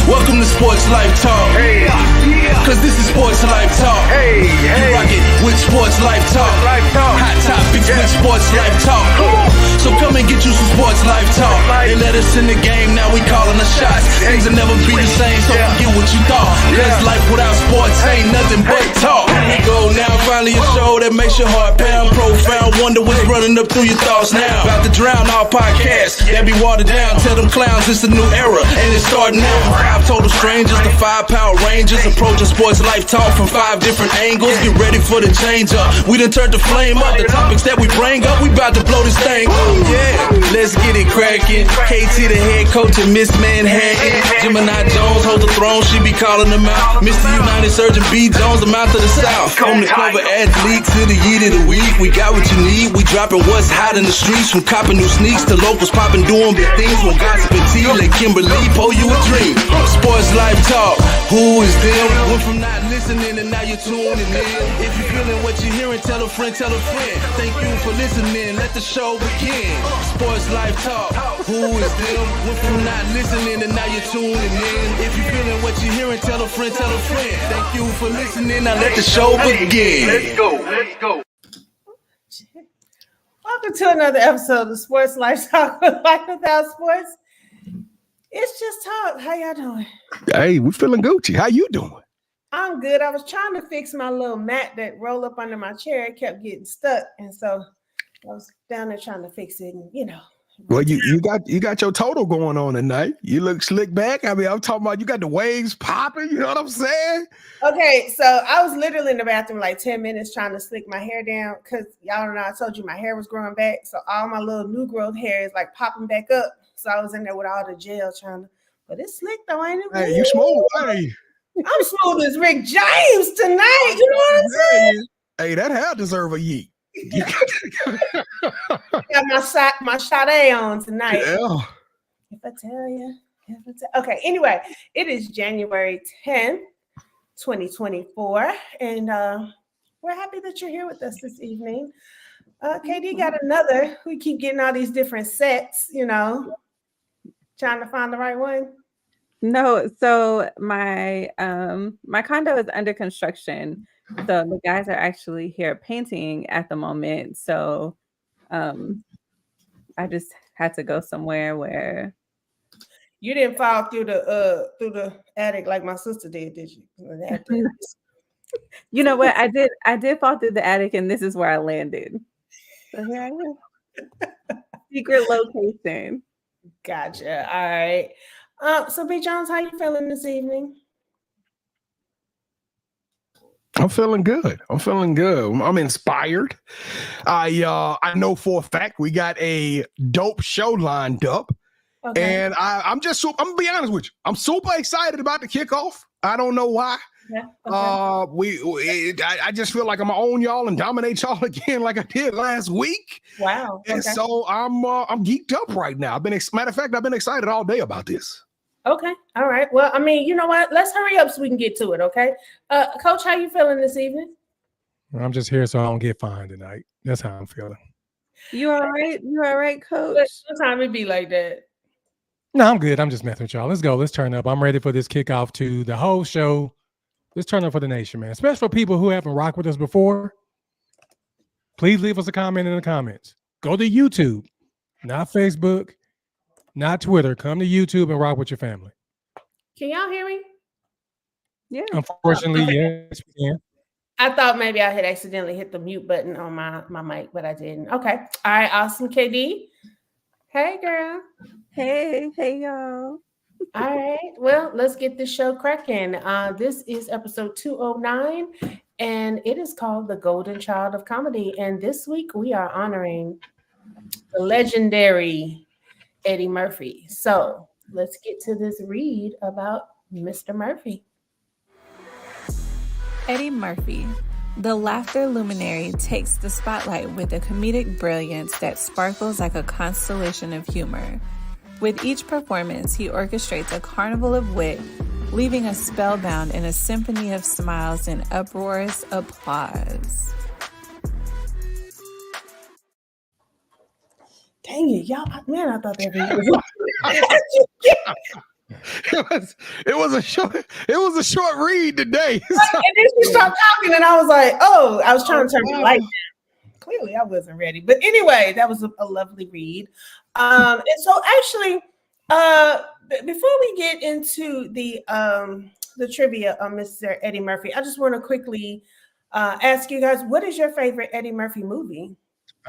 Welcome to Sports Life Talk. Hey, Cause this is Sports Life Talk. hey, You rock it with Sports Life Talk. Life Talk. Hot topics with Sports Life Talk. So come and get you some Sports Life Talk. They let us in the game, now we calling the shots. Things will never be the same, so forget what you thought. Cause life without sports ain't nothing but talk. Here we go now, finally a show that makes your heart pound. Profound, wonder what's running up through your thoughts now. About to drown our podcast, that be watered down. Tell them clowns it's a new era, and it's starting now. From 5 total strangers to 5 Power Rangers, approaching Sports Life Talk from 5 different angles. Get ready for the change up. We done turned the flame up. The topics that we bring up, we about to blow this thing. Yeah, let's get it cracking. KT the head coach and Miss Manhattan. Gemini Jones holds the throne, she be calling them out. Mr. United Surgeon B. Jones, I'm out to the south. From the cover athlete to the yeet of the week, we got what you need. We dropping what's hot in the streets, from copping new sneaks to locals popping doing big things. From gossip and tea, let Kimberly pour you a dream. Sports Life Talk, who is them? Went from not listening and now you're tuning in. If you're feeling what you're hearing, tell a friend, tell a friend. Thank you for listening, let the show begin. Sports Life Talk, who is them? Went from not listening and now you're tuning in. If you're feeling what you're hearing, tell a friend, tell a friend. Thank you for listening, now let the show begin. Let's go. Welcome to another episode of Sports Life Talk with Life Without Sports. It's just talk. How y'all doing? Hey, we feeling Gucci. How you doing? I'm good. I was trying to fix my little mat that rolled up under my chair. It kept getting stuck, and so I was down there trying to fix it. And Well, you got your total going on tonight. You look slick back. I mean, I'm talking about you got the waves popping. You know what I'm saying? Okay, so I was literally in the bathroom like 10 minutes trying to slick my hair down because y'all know I told you my hair was growing back. So all my little new growth hair is like popping back up. So I was in there with all the gel trying to, but it's slick though, ain't it? Hey, you smooth. Hey. I'm smooth as Rick James tonight. You know what I'm saying? Hey, that hair deserve a yeet. Got my Sade on tonight. Yeah. If I tell you. Okay, anyway, it is January 10th, 2024, and we're happy that you're here with us this evening. KD got another. We keep getting all these different sets, trying to find the right one. No, so my condo is under construction. So the guys are actually here painting at the moment. So I just had to go somewhere where you didn't fall through the attic like my sister did you? You know what? I did fall through the attic, and this is where I landed. So here I am. Secret location. Gotcha. All right. So B. Jones, how you feeling this evening? I'm feeling good. I'm inspired. I know for a fact we got a dope show lined up. Okay. And I'm gonna be honest with you. I'm super excited about the kickoff. I don't know why. Yeah, okay. I just feel like I'm gonna own y'all and dominate y'all again like I did last week. Wow. And so I'm geeked up right now. Matter of fact, I've been excited all day about this. Okay. All right. Well, I mean, you know what? Let's hurry up so we can get to it. Okay. Coach, how you feeling this evening? I'm just here so I don't get fined tonight. That's how I'm feeling. You all right? You all right, Coach? Sometimes it be like that. No, I'm good. I'm just messing with y'all. Let's go. Let's turn up. I'm ready for this kickoff to the whole show. Let's turn up for the nation, man. Especially for people who haven't rocked with us before. Please leave us a comment in the comments. Go to YouTube, not Facebook, not Twitter. Come to YouTube and rock with your family. Can y'all hear me? Yeah. Unfortunately, yes, we can. I thought maybe I had accidentally hit the mute button on my mic, but I didn't. Okay. All right. Awesome. KD. Hey, girl. Hey, y'all. All right. Well, let's get this show cracking. This is episode 209, and it is called The Golden Child of Comedy. And this week we are honoring the legendary Eddie Murphy. So let's get to this read about Mr. Murphy. Eddie Murphy, the laughter luminary, takes the spotlight with a comedic brilliance that sparkles like a constellation of humor. With each performance, he orchestrates a carnival of wit, leaving us spellbound in a symphony of smiles and uproarious applause. Dang it, y'all. Man, I thought that was It was a short read today. And then she stopped talking, and I was like, "Oh, I was trying to turn the light down." Clearly, I wasn't ready. But anyway, that was a lovely read. And so, actually, before we get into the trivia on Mr. Eddie Murphy, I just want to quickly ask you guys, what is your favorite Eddie Murphy movie?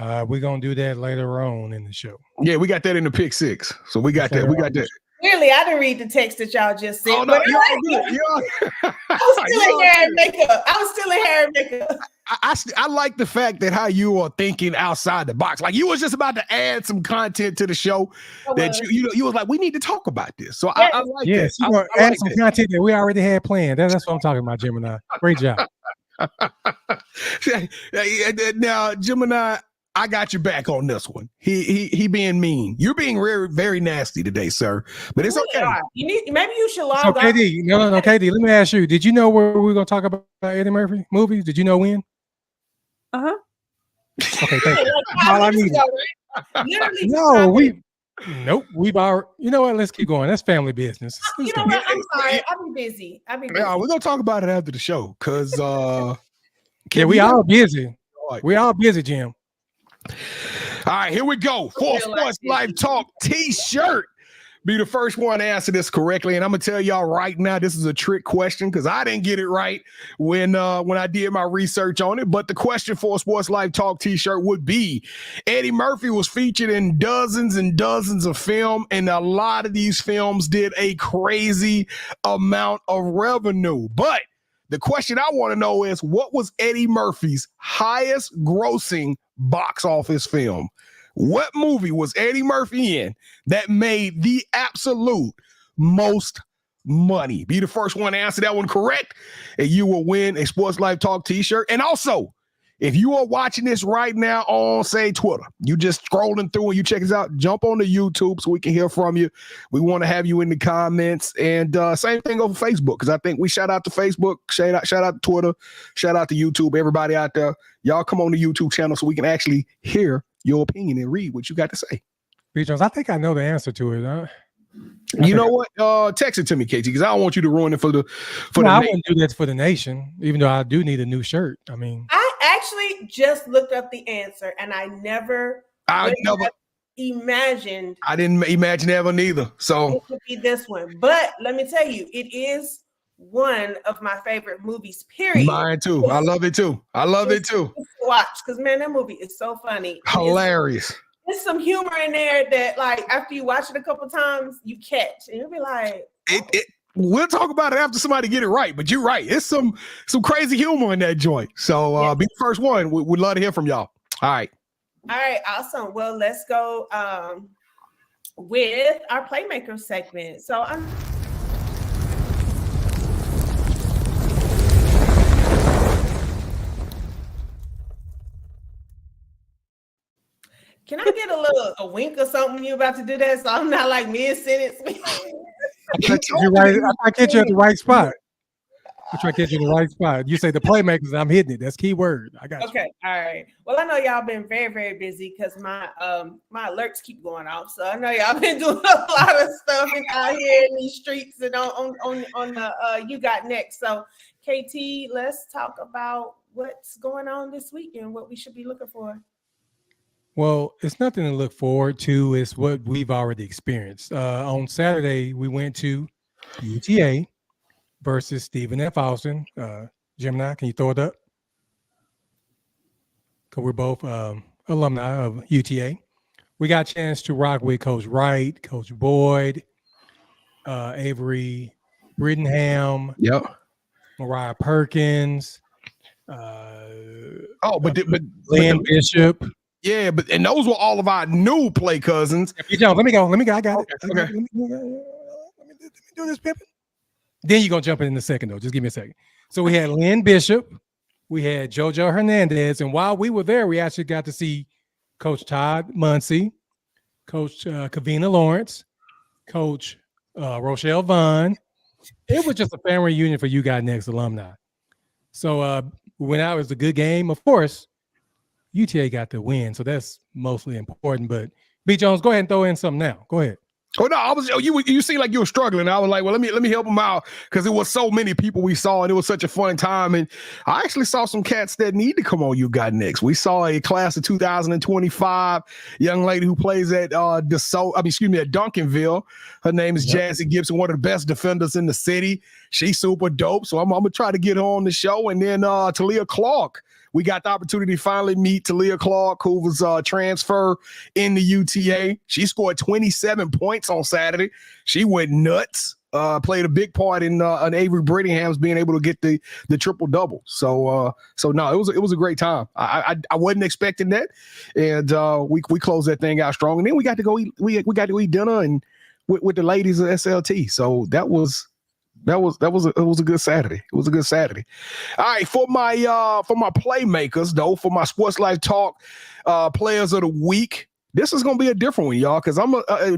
We're gonna do that later on in the show. Yeah, we got that in the pick 6. So we got that. We got that. Clearly, I didn't read the text that y'all just sent. Oh, no, you're all good. I was still in hair and makeup. I was still in hair and makeup. I like the fact that how you are thinking outside the box. Like you was just about to add some content to the show that you was like, we need to talk about this. So I like yes, that. you want to add some content that we already had planned. That's what I'm talking about, Gemini. Great job. Now, Gemini, I got your back on this one. He being mean. You're being very, very nasty today, sir. But it's okay. Maybe you should log so, KD, no, KD. Let me ask you. Did you know where we were going to talk about Eddie Murphy movies? Did you know when? Uh-huh. Okay, thank you. All I need. Nope. We've already. You know what? Let's keep going. That's family business. You know what? I'm sorry. I'll be busy. Yeah, we're gonna talk about it after the show, cause we all busy. We all busy, Jim. All right, here we go. For Sports Life Talk T-shirt. Be the first one to answer this correctly. And I'm gonna tell y'all right now, this is a trick question because I didn't get it right when I did my research on it. But the question for a Sports Life Talk T-shirt would be: Eddie Murphy was featured in dozens and dozens of films, and a lot of these films did a crazy amount of revenue. But the question I want to know is, what was Eddie Murphy's highest grossing box office film? What movie was Eddie Murphy in that made the absolute most money? Be the first one to answer that one correct, and you will win a Sports Life Talk T-shirt. And also, if you are watching this right now on, say, Twitter, you just scrolling through and you check us out, jump on the YouTube so we can hear from you. We want to have you in the comments. And same thing over Facebook, because I think we shout out to Facebook, shout out to Twitter, shout out to YouTube, everybody out there. Y'all come on the YouTube channel so we can actually hear your opinion and read what you got to say. B. Jones, I think I know the answer to it. Huh? You know what? Text it to me, KT, because I don't want you to ruin it for the I wouldn't do that for the nation, even though I do need a new shirt. I mean, I actually just looked up the answer, and I never imagined. I didn't imagine ever neither. So it could be this one, but let me tell you, it is one of my favorite movies. Period. Mine too. I love it too. Watch, because man, that movie is so funny. Hilarious. There's some humor in there that, like, after you watch it a couple times, you catch, and you'll be like, we'll talk about it after somebody get it right. But you're right. It's some crazy humor in that joint. So be the first one. We'd love to hear from y'all. All right, awesome. Well, let's go with our Playmaker segment. So can I get a wink or something? You about to do that, so I'm not like mid-sentence. I get you at the right spot. I try to get you in the right spot. You say the Playmakers, I'm hitting it. That's key word. I got you. Okay, all right. Well, I know y'all been very, very busy because my alerts keep going off. So I know y'all been doing a lot of stuff out here in these streets and on the You Got Next. So KT, let's talk about what's going on this week and what we should be looking for. Well, it's nothing to look forward to. It's what we've already experienced. On Saturday, we went to UTA versus Stephen F. Austin. Gemini, can you throw it up? Because we're both alumni of UTA. We got a chance to rock with Coach Wright, Coach Boyd, Avery Brittenham, Mariah Perkins. but Lynn Bishop. Yeah, and those were all of our new play cousins. Let me go. I got it. Okay. Let me do this, Pippin. Then you're going to jump in a second, though. Just give me a second. So we had Lynn Bishop. We had JoJo Hernandez. And while we were there, we actually got to see Coach Todd Muncie, Coach Kavina Lawrence, Coach Rochelle Vaughn. It was just a family reunion for You Got Next alumni. So we went out. It was a good game. Of course, UTA got the win, so that's mostly important. But B. Jones, go ahead and throw in something now. Go ahead. Oh no, I was you seemed like you were struggling. I was like, well, let me help him out because there was so many people we saw and it was such a fun time. And I actually saw some cats that need to come on You Got Next. We saw a class of 2025 young lady who plays at at Duncanville. Her name is Jazzy Gibson, one of the best defenders in the city. She's super dope. So I'm gonna try to get her on the show. And then Talia Clark. We got the opportunity to finally meet Talia Clark, who was transfer in the UTA. She scored 27 points on Saturday. She went nuts. Played a big part in Avery Brittingham's being able to get the triple double. So no, it was a great time. I wasn't expecting that, and we closed that thing out strong. And then we got to go eat. We got to eat dinner and with the ladies of SLT. So that was a good Saturday. It was a good Saturday. All right, for my playmakers though, for my Sports Life Talk players of the week, this is gonna be a different one, y'all, because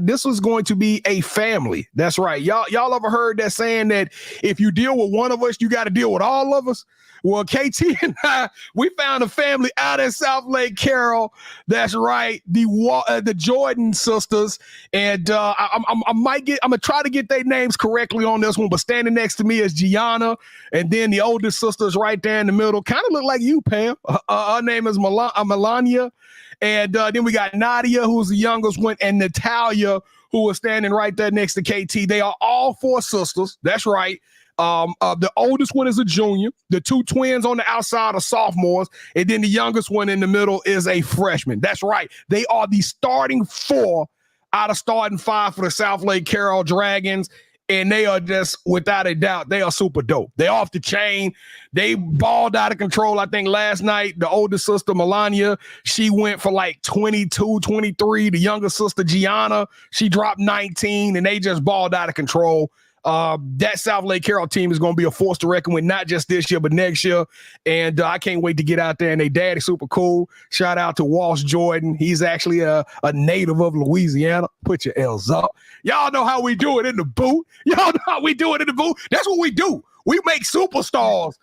this is going to be a family. That's right, y'all ever heard that saying that if you deal with one of us, you got to deal with all of us? Well, KT and I, we found a family out in South Lake Carroll. That's right, the Jordan sisters, and I'm gonna try to get their names correctly on this one. But standing next to me is Gianna, and then the oldest sister's right there in the middle. Kind of look like you, Pam. Her name is Melania, and then we got Nadia, who's the youngest one, and Natalia, who was standing right there next to KT. They are all four sisters. That's right. The oldest one is a junior. The two twins on the outside are sophomores. And then the youngest one in the middle is a freshman. That's right. They are the starting four out of starting five for the South Lake Carroll Dragons. And they are just, without a doubt, they are super dope. They're off the chain. They balled out of control. I think last night, the oldest sister, Melania, she went for like 22, 23. The younger sister, Gianna, she dropped 19, and they just balled out of control. That South Lake Carroll team is going to be a force to reckon with, not just this year, but next year. And I can't wait to get out there. And their dad is super cool. Shout out to Walsh Jordan. He's actually a native of Louisiana. Put your L's up. Y'all know how we do it in the booth. Y'all know how we do it in the booth. That's what we do. We make superstars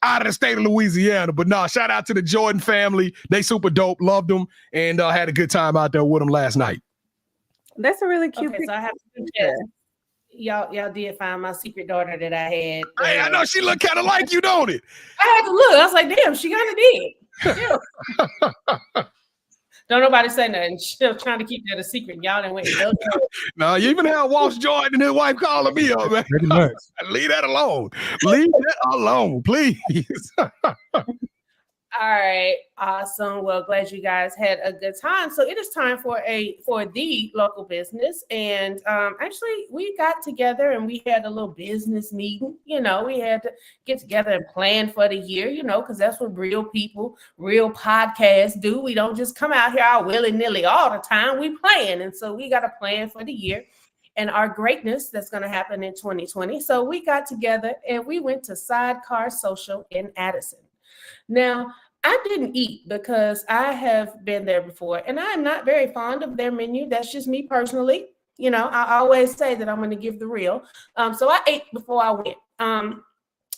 out of the state of Louisiana. But no, shout out to the Jordan family. They super dope. Loved them. And had a good time out there with them last night. That's a really cute picture. So I have to suggest. Y'all did find my secret daughter that I had. Hey, I know she looked kind of like you, don't it? I had to look. I was like, damn, she kind of did. Yeah. Don't nobody say nothing. Still trying to keep that a secret. Y'all didn't wait. No, you even have Walsh Jordan and his wife calling me up, man. Pretty much. Leave that alone. Leave that alone, please. All right, awesome. Well, glad you guys had a good time. So it is time for the local business, and actually we got together and we had a little business meeting. You know, we had to get together and plan for the year. You know, because that's what real people, real podcasts do. We don't just come out here all willy-nilly all the time. We plan, and so we got a plan for the year and our greatness that's going to happen in 2020. So we got together and we went to Sidecar Social in Addison. Now, I didn't eat because I have been there before, and I'm not very fond of their menu. That's just me personally. You know, I always say that I'm going to give the real. So I ate before I went.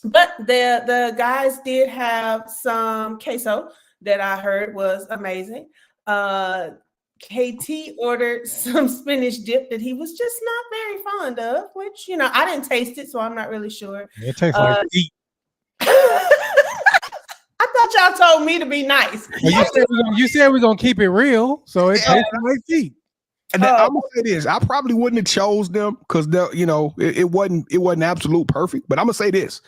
But the guys did have some queso that I heard was amazing. KT ordered some spinach dip that he was just not very fond of, which, you know, I didn't taste it, so I'm not really sure. It tastes like feet. I thought y'all told me to be nice. Well, you said we're gonna keep it real, so it tastes like feet. And I'm gonna say this: I probably wouldn't have chose them because it wasn't absolute perfect. But I'm gonna say this: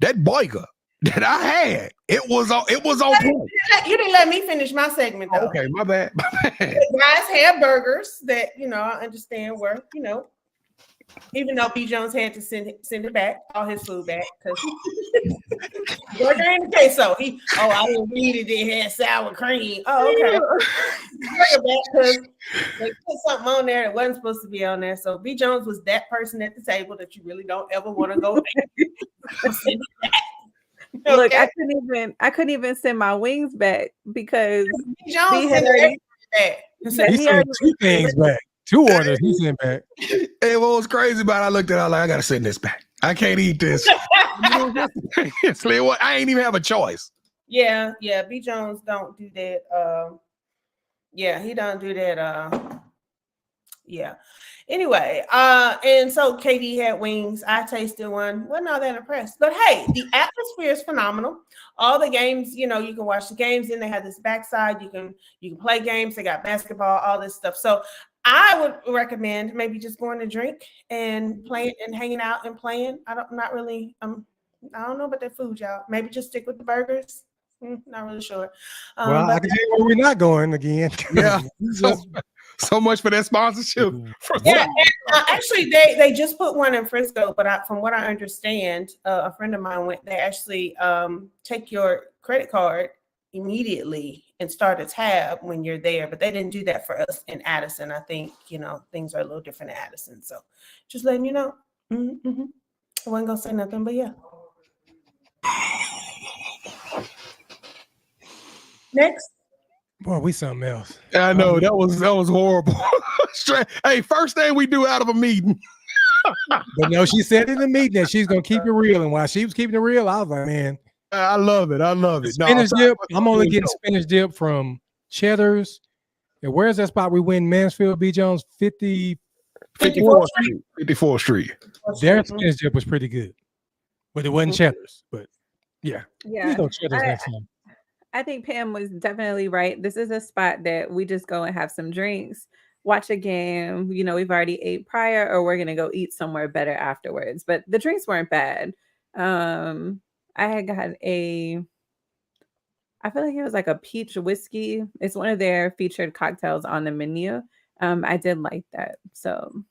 that burger that I had, it was on point. You didn't let me finish my segment though. Okay, my bad. The guys had burgers that I understand were even though B. Jones had to send it back, all his food back, because burger in the queso. I didn't read it. It had sour cream. Oh, okay. Bring it back because they put something on there that wasn't supposed to be on there. So B. Jones was that person at the table that you really don't ever want to go back. Send it back. Okay. Look, I couldn't even send my wings back because B. Jones sent everything back. He sent two things back. Two orders he sent back. Hey, what was crazy about it, I looked at it like, I gotta send this back. I can't eat this. I ain't even have a choice. Yeah. B. Jones don't do that. He don't do that. Yeah. Anyway, and so Katie had wings. I tasted one. Wasn't all that impressed. But hey, the atmosphere is phenomenal. All the games, you can watch the games. Then they have this backside. You can play games. They got basketball, all this stuff. So I would recommend maybe just going to drink and playing and hanging out and playing. I don't know about that food, y'all. Maybe just stick with the burgers. Not really sure. Well, I can tell you where we're not going again. Yeah. So much for that sponsorship. Yeah, actually, they just put one in Frisco, but from what I understand, a friend of mine went. They actually take your credit card immediately and start a tab when you're there, but they didn't do that for us in Addison. I think things are a little different in Addison, so just letting you know. Mm-hmm. I wasn't gonna say nothing, but yeah. Next. Boy, we something else. I know that was horrible. Hey, first thing we do out of a meeting. But no, she said in the meeting that she's gonna keep it real, and while she was keeping it real, I was like, man, I love it. Spinach dip. I'm only getting spinach dip from Cheddar's. And where's that spot we went? Mansfield, B. Jones, 54th Street. 54th Street. Their spinach dip was pretty good, but it wasn't Cheddar's. But yeah, we go Cheddar's next time. I think Pam was definitely right. This is a spot that we just go and have some drinks, watch a game. We've already ate prior, or we're gonna go eat somewhere better afterwards. But the drinks weren't bad. I had got I feel like it was like a peach whiskey. It's one of their featured cocktails on the menu. I did like that. So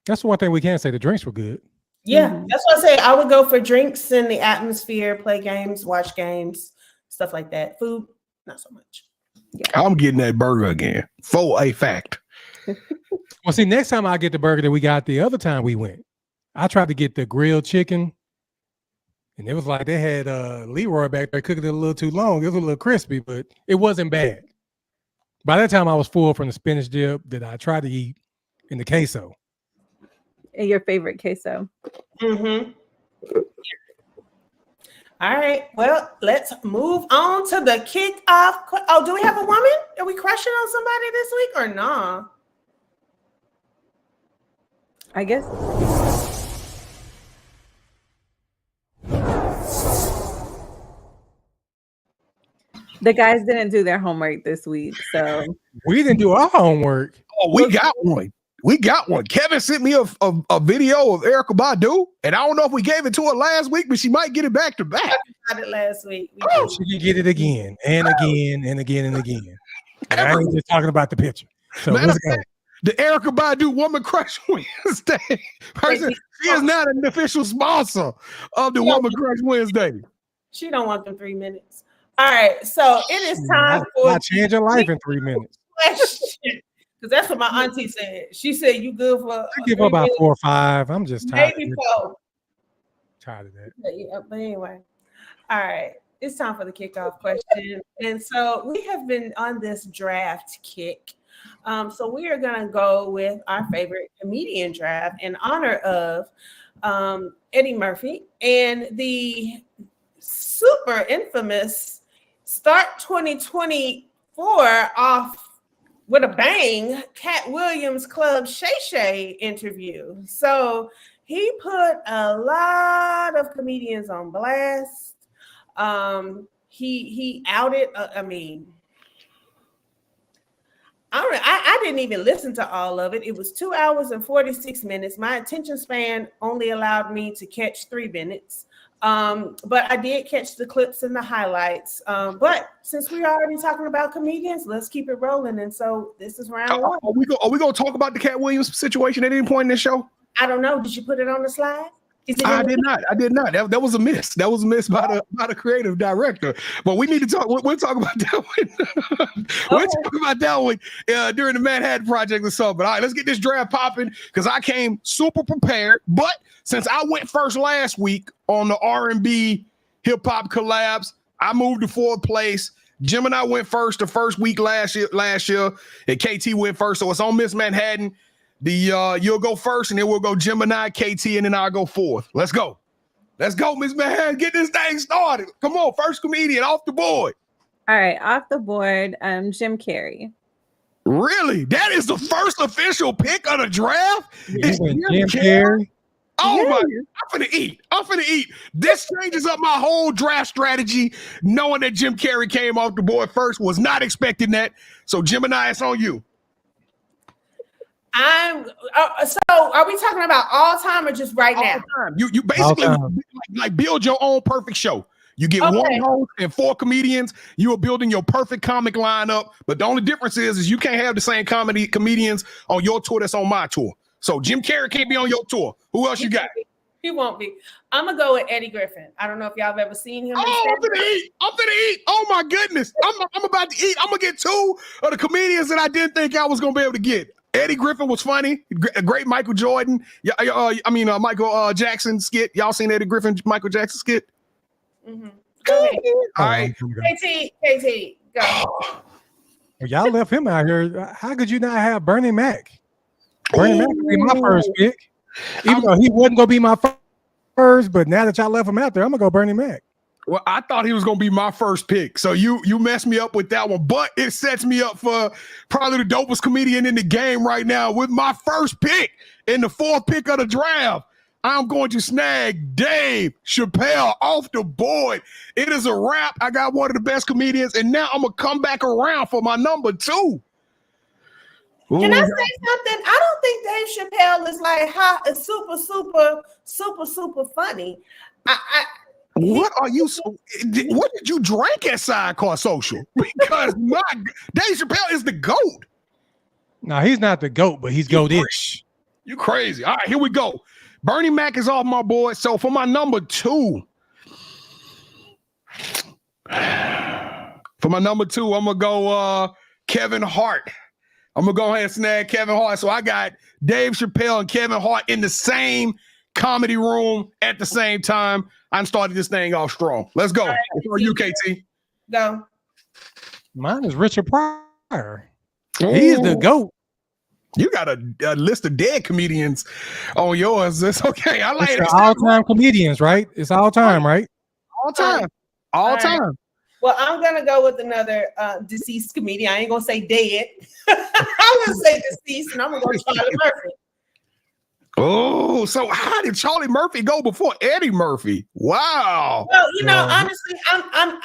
that's one thing we can say. The drinks were good. Yeah, that's what I say. I would go for drinks in the atmosphere, play games, watch games. Stuff like that. Food, not so much. Yeah. I'm getting that burger again. For a fact. Well, see, next time I get the burger that we got the other time we went, I tried to get the grilled chicken, and it was like they had Leroy back there cooking it a little too long. It was a little crispy, but it wasn't bad. By that time, I was full from the spinach dip that I tried to eat in the queso. And your favorite queso. Mm-hmm. All right, well, let's move on to the kickoff. Oh, do we have a woman? Are we crushing on somebody this week or nah? I guess. The guys didn't do their homework this week, so. We didn't do our homework. Oh, we got one. We got one. Kevin sent me a video of Erykah Badu, and I don't know if we gave it to her last week, but she might get it back to back. I got it last week. She can get it again and again and again and again. And I ain't just talking about the picture. So let's go. The Erykah Badu Woman Crush Wednesday. She is not an official sponsor of the Woman Crush Wednesday. She don't want them 3 minutes. All right, so it is time for. I'll change your life in 3 minutes. Because that's what my auntie said. She said, you good for. I give her about 4 or 5. I'm just tired. Maybe 4. Tired of that. But anyway. All right. It's time for the kickoff question. And so we have been on this draft kick. So we are going to go with our favorite comedian draft in honor of Eddie Murphy and the super infamous Start 2024 off with a bang, Cat Williams Club Shay Shay interview. So he put a lot of comedians on blast. He outed. I didn't even listen to all of it. It was 2 hours and 46 minutes. My attention span only allowed me to catch 3 minutes. But I did catch the clips and the highlights. But since we're already talking about comedians, let's keep it rolling. And so this is round one. Are we going to talk about the Cat Williams situation at any point in this show? I don't know. Did you put it on the slide? I did not. That was a miss. That was a miss by the creative director. But we need to talk. We'll talk about that one. We'll talk about that one during the Manhattan Project or something. But all right, let's get this draft popping because I came super prepared. But since I went first last week on the R&B hip hop collabs, I moved to 4th place. Jim and I went first the first week last year, and KT went first. So it's on Miss Manhattan. You'll go first, and then we'll go Gemini, KT, and then I'll go 4th. Let's go, Miss Manhattan. Get this thing started. Come on, first comedian off the board. All right, off the board, Jim Carrey. Really? That is the first official pick of the draft? It's Jim Carrey. Oh my, I'm finna eat. This changes up my whole draft strategy. Knowing that Jim Carrey came off the board first, was not expecting that. So Gemini, it's on you. So are we talking about all time or just right now? Time. You basically like build your own perfect show. You get one host and 4 comedians. You are building your perfect comic lineup. But the only difference is you can't have the same comedians on your tour that's on my tour. So Jim Carrey can't be on your tour. Who else you got? He won't be. I'm gonna go with Eddie Griffin. I don't know if y'all have ever seen him. Oh, I'm gonna eat. Oh my goodness. I'm about to eat. I'm gonna get 2 of the comedians that I didn't think I was gonna be able to get. Eddie Griffin was funny. A great Michael Jordan. Michael Jackson skit. Y'all seen Eddie Griffin, Michael Jackson skit? Mm-hmm. Go ahead. All right. KT, go. Y'all left him out here. How could you not have Bernie Mac? Bernie Mac would be my first pick. Even though he wasn't going to be my first, but now that y'all left him out there, I'm going to go Bernie Mac. Well, I thought he was going to be my first pick. So you messed me up with that one. But it sets me up for probably the dopest comedian in the game right now with my first pick in the 4th pick of the draft. I'm going to snag Dave Chappelle off the board. It is a wrap. I got one of the best comedians, and now I'm going to come back around for my number 2. Can I say something? I don't think Dave Chappelle is like super funny. What did you drink at Sidecar Social? Because Dave Chappelle is the GOAT. No, he's not the GOAT, but he's GOAT-ish. You crazy. All right, here we go. Bernie Mac is off my board. So for my number 2, I'm gonna go Kevin Hart. I'm gonna go ahead and snag Kevin Hart. So I got Dave Chappelle and Kevin Hart in the same comedy room at the same time. I started this thing off strong. Let's go. Right, for you, KT. Go. Mine is Richard Pryor. He's the GOAT. You got a list of dead comedians on yours. It's okay. I like it. All-time comedians, right? It's all time, right? All time. All time. Well, I'm gonna go with another deceased comedian. I ain't gonna say dead. I'm gonna say deceased, and I'm gonna go Charlie Murphy. Oh, so how did Charlie Murphy go before Eddie Murphy? Wow. Well, honestly, I'm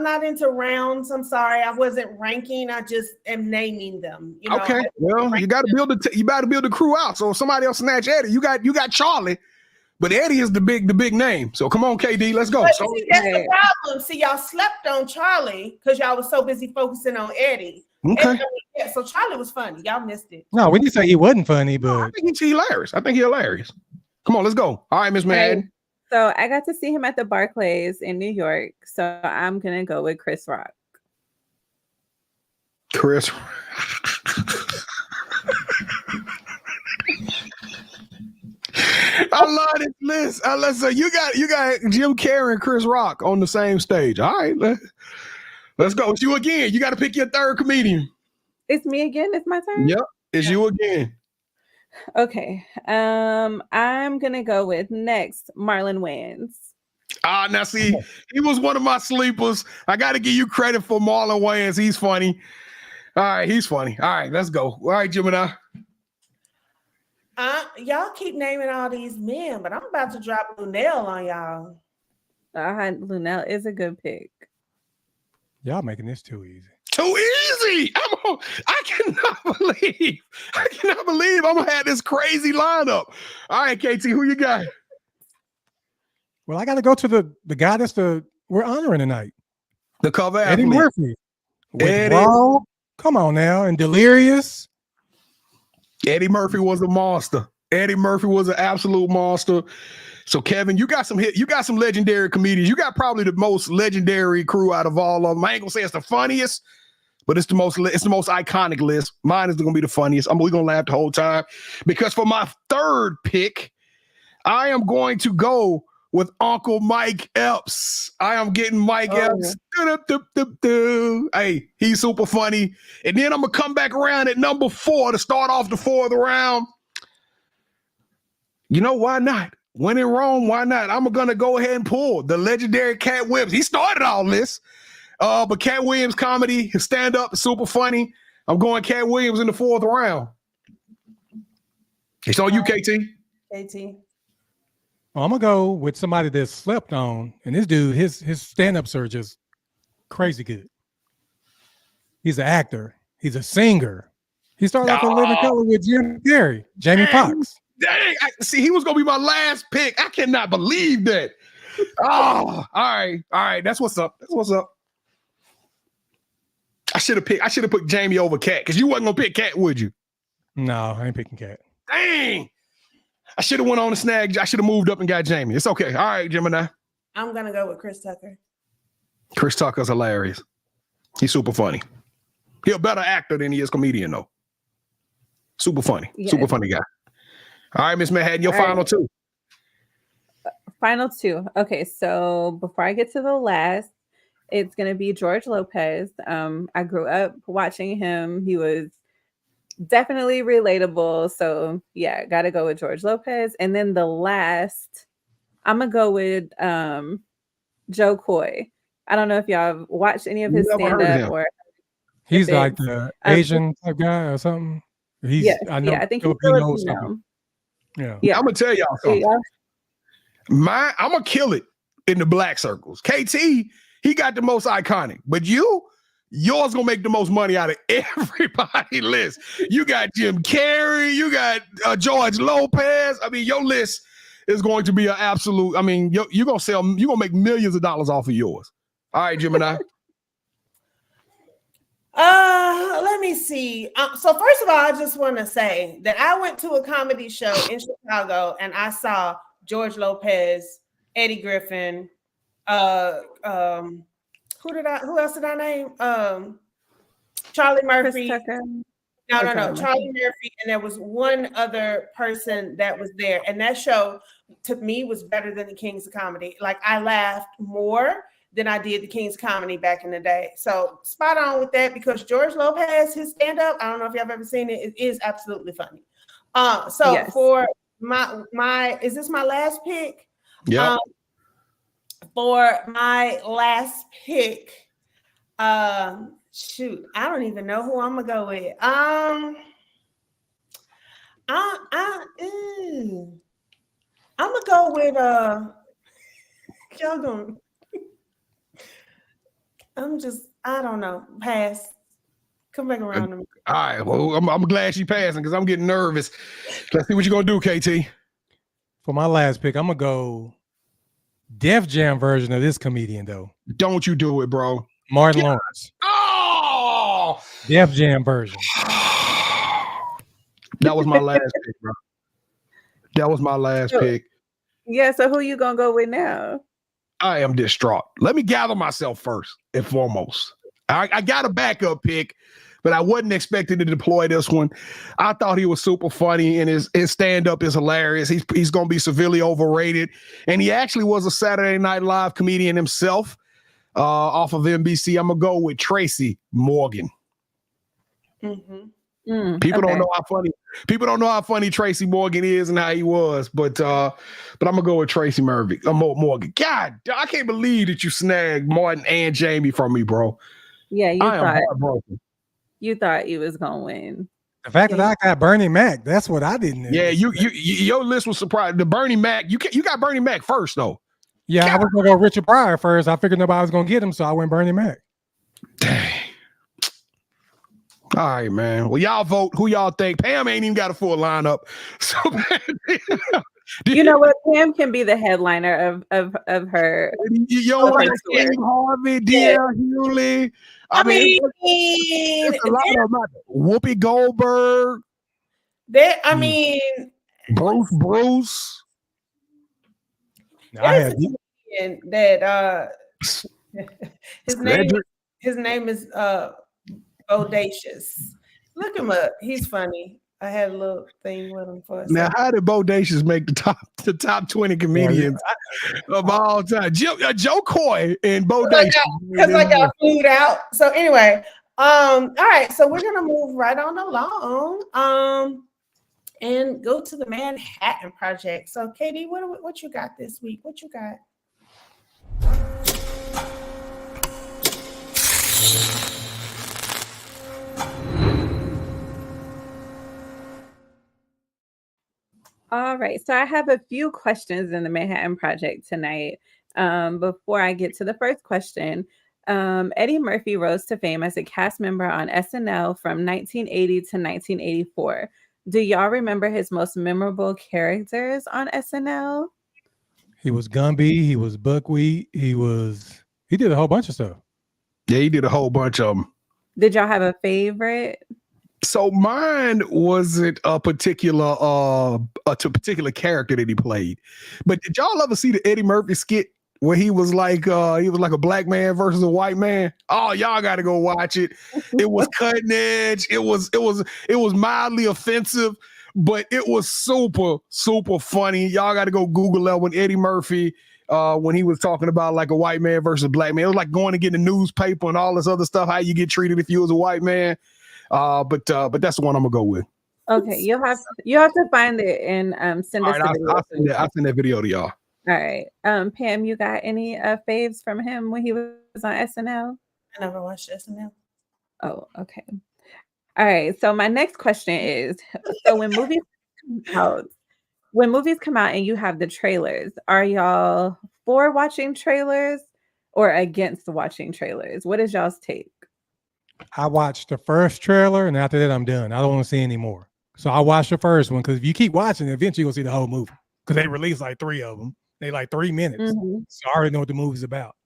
not into rounds. I'm sorry, I wasn't ranking. I just am naming them. Okay. Well, you got to build the crew out. So if somebody else snatch Eddie, you got Charlie, but Eddie is the big name. So come on, KD, let's go. That's the problem. See, y'all slept on Charlie because y'all was so busy focusing on Eddie. Okay. So Charlie was funny. Y'all missed it. No, we didn't say he wasn't funny, but I think he's hilarious. Come on, let's go. All right, Miss Madden. So I got to see him at the Barclays in New York. So I'm gonna go with Chris Rock. Chris. I love this list. Listen, you got Jim Carrey and Chris Rock on the same stage. All right, let's go. It's you again. You got to pick your 3rd comedian. It's me again. It's my turn. Yep, it's you again. Okay. I'm gonna go with next Marlon Wayans. Now see, he was one of my sleepers. I got to give you credit for Marlon Wayans. He's funny. All right, he's funny. All right, let's go. All right, Gemini. Y'all keep naming all these men, but I'm about to drop Lunel on y'all. Lunel is a good pick. Y'all making this too easy. Too easy. I cannot believe I'm gonna have this crazy lineup. All right, KT, who you got? Well, I got to go to the guy we're honoring tonight. The cover Eddie athlete. Murphy. Raw, come on now, and Delirious. Eddie Murphy was a monster. Eddie Murphy was an absolute monster. So Kevin, you got some legendary comedians. You got probably the most legendary crew out of all of them. I ain't gonna say it's the funniest, but it's the most iconic list. Mine is gonna be the funniest. We're gonna laugh the whole time because for my 3rd pick, I am going to go with Uncle Mike Epps. I am getting Mike Epps. Hey, he's super funny. And then I'm gonna come back around at number 4 to start off the 4 of the round. You know, why not? When in Rome, why not? I'm gonna go ahead and pull the legendary Cat Williams. He started all this. But Cat Williams comedy, his stand-up is super funny. I'm going Cat Williams in the 4th round. It's on you, KT. KT. Well, I'm gonna go with somebody that slept on, and this dude, his stand-up surge is crazy good. He's an actor. He's a singer. He started off a Living Color with Jim Carrey, Jamie Foxx. Dang, see, he was gonna be my last pick. I cannot believe that. Oh, all right. That's what's up. I should have put Jamie over Cat because you wasn't gonna pick Cat, would you? No, I ain't picking Cat. Dang. I should have went on the snag. I should have moved up and got Jamie. It's okay. All right, Gemini. I'm gonna go with Chris Tucker. Chris Tucker's hilarious. He's super funny. He's a better actor than he is comedian, though. Super funny. Yes. Super funny guy. All right, Miss Manhattan, your final two. Final two. Okay, so before I get to the last, it's going to be George Lopez. I grew up watching him. He was definitely relatable. So yeah, got to go with George Lopez. And then the last, I'm going to go with Joe Coy. I don't know if y'all have watched any of his stand-up or... He's like the Asian type guy or something. I think he's Filipino. Yeah. I'm going to tell y'all something. I'm going to kill it in the black circles. KT, he got the most iconic, but yours gonna make the most money out of everybody list. You got Jim Carrey, you got George Lopez. I mean, your list is going to be an absolute. I mean, you're gonna make millions of dollars off of yours. All right, Gemini. Let me see. So first of all, I just want to say that I went to a comedy show in Chicago and I saw George Lopez, Eddie Griffin, who else did I name? Charlie Murphy. No, Charlie Murphy. And there was one other person that was there. And that show, to me, was better than the Kings of Comedy. Like, I laughed more than I did the King's Comedy back in the day. So spot on with that, because George Lopez, his stand-up, I don't know if y'all have ever seen it, it is absolutely funny. For my is this my last pick? Yeah. For my last pick, shoot, I don't even know who I'm gonna go with. I'm gonna go with y'all gonna. I don't know. Pass. Come back around to me. All right. Well, I'm glad she passing because I'm getting nervous. Let's see what you're gonna do, KT. For my last pick, I'm gonna go Def Jam version of this comedian, though. Don't you do it, bro. Martin Lawrence. Oh! Def Jam version. That was my last pick, bro. That was my last pick. Yeah, so who you gonna go with now? I am distraught. Let me gather myself first and foremost. I got a backup pick, but I wasn't expecting to deploy this one. I thought he was super funny, and his stand-up is hilarious. He's going to be severely overrated, and he actually was a Saturday Night Live comedian himself off of NBC. I'm going to go with Tracy Morgan. Mm-hmm. People don't know how funny Tracy Morgan is and how he was, but I'm gonna go with Tracy Morgan. God, I can't believe that you snagged Martin and Jamie from me, bro. Yeah, you thought you was gonna win. The fact that I got Bernie Mac, that's what I didn't know. Yeah, your list was surprised. The Bernie Mac, you got Bernie Mac first though. Yeah, God. I was gonna go Richard Pryor first. I figured nobody was gonna get him, so I went Bernie Mac. Dang. All right, man. Well, y'all vote who y'all think. Pam ain't even got a full lineup. So you know what? Pam can be the headliner of her. Harvey, D.L. Hewley. I mean, it's a lot of them. Whoopi Goldberg. Bruce. His name is Bodacious. Look him up. He's funny. I had a little thing with him for a second. Now, how did Bodacious make the top 20 comedians of all time? Joe Coy and Bodacious. Because I got food out. So anyway, all right. So we're gonna move right on along. And go to the Manhattan Project. So Katie, what you got this week? What you got? All right. So I have a few questions in the Manhattan Project tonight. Before I get to the first question, Eddie Murphy rose to fame as a cast member on SNL from 1980 to 1984. Do y'all remember his most memorable characters on SNL? He was Gumby. He was Buckwheat. He did a whole bunch of stuff. Yeah, he did a whole bunch of them. Did y'all have a favorite? So mine wasn't a particular character that he played. But did y'all ever see the Eddie Murphy skit where he was like a black man versus a white man? Oh, y'all got to go watch it. It was cutting edge. It was mildly offensive, but it was super, super funny. Y'all got to go Google that when Eddie Murphy, when he was talking about like a white man versus a black man. It was like going to get the newspaper and all this other stuff, how you get treated if you was a white man. But that's the one I'm gonna go with. Okay, you'll have to find it and send us. I'll send that video to y'all. All right, Pam, you got any faves from him when he was on SNL? I never watched SNL. Oh, okay. All right. So my next question is: so when movies come out and you have the trailers, are y'all for watching trailers or against watching trailers? What is y'all's take? I watched the first trailer, and after that, I'm done. I don't want to see any more. So I watched the first one because if you keep watching, eventually you'll see the whole movie because they released like 3 of them. They like 3 minutes. Mm-hmm. So I already know what the movie's about.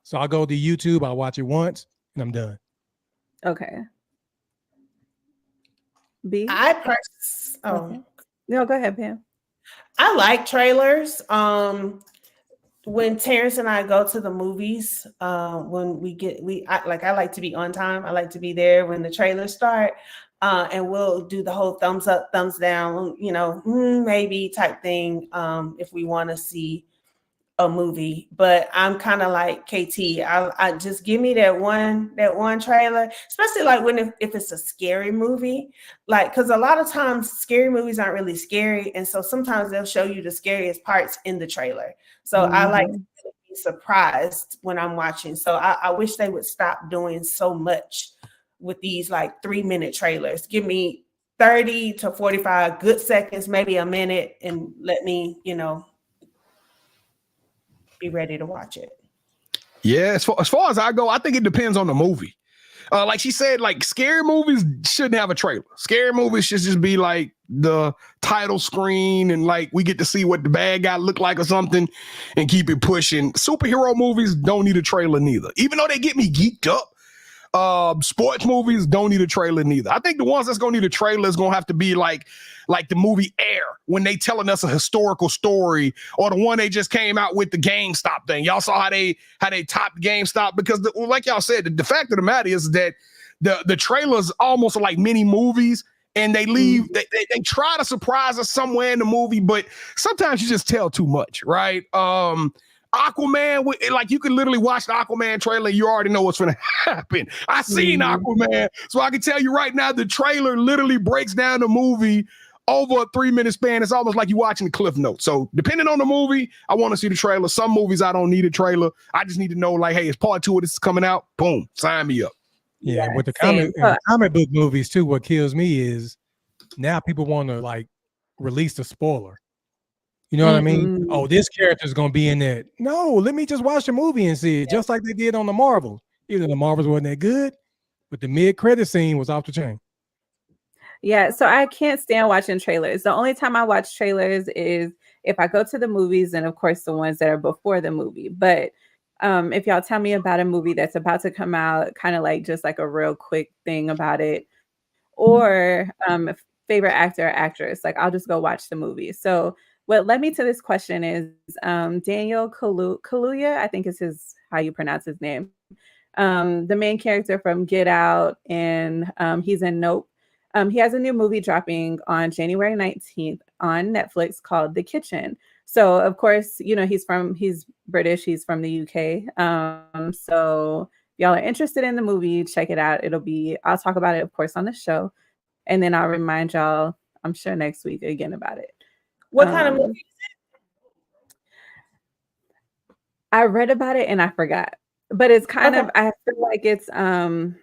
So I'll go to YouTube, I'll watch it once, and I'm done. Okay. B? No, go ahead, Pam. I like trailers. When Terrence and I go to the movies, when I like to be on time. I like to be there when the trailers start, and we'll do the whole thumbs up, thumbs down, maybe type thing, if we want to see a movie. But I'm kind of like KT. I just give me that one trailer, especially like if it's a scary movie, like, because a lot of times scary movies aren't really scary, and so sometimes they'll show you the scariest parts in the trailer. So I like to be surprised when I'm watching. So I wish they would stop doing so much with these like 3-minute trailers. Give me 30 to 45 good seconds, maybe a minute, and let me, be ready to watch it. Yeah, as far as I go, I think it depends on the movie. Like she said, like scary movies shouldn't have a trailer. Scary movies should just be like the title screen and like we get to see what the bad guy look like or something and keep it pushing. Superhero movies don't need a trailer neither. Even though they get me geeked up, sports movies don't need a trailer neither. I think the ones that's gonna need a trailer is gonna have to be like the movie Air, when they telling us a historical story, or the one they just came out with, the GameStop thing. Y'all saw how they topped GameStop, because like y'all said, the fact of the matter is that the trailers almost are like mini movies, and they leave they try to surprise us somewhere in the movie, but sometimes you just tell too much, right? Aquaman, like you can literally watch the Aquaman trailer, you already know what's going to happen. I seen Aquaman, so I can tell you right now, the trailer literally breaks down the movie over a 3-minute span. It's almost like you're watching the Cliff Notes. So depending on the movie, I want to see the trailer. Some movies I don't need a trailer. I just need to know, like, hey, it's part 2 of this is coming out. Boom, sign me up. Yeah, with the comic book movies too, what kills me is now people want to like release the spoiler. You know what I mean? Oh, this character is going to be in that. No, let me just watch the movie and see it, just like they did on the Marvels. Either the Marvels wasn't that good, but the mid-credit scene was off the chain. Yeah, so I can't stand watching trailers. The only time I watch trailers is if I go to the movies, and of course the ones that are before the movie. But if y'all tell me about a movie that's about to come out, kind of like just like a real quick thing about it, or favorite actor or actress, like I'll just go watch the movie. So what led me to this question is Daniel Kaluuya, I think is how you pronounce his name. The main character from Get Out, and he's in Nope. He has a new movie dropping on January 19th on Netflix called The Kitchen. So of course, he's British, he's from the UK. So if y'all are interested in the movie, check it out. I'll talk about it, of course, on the show. And then I'll remind y'all, I'm sure next week again about it. What kind of movie is it? I read about it and I forgot. But it's kind of, I feel like it's action.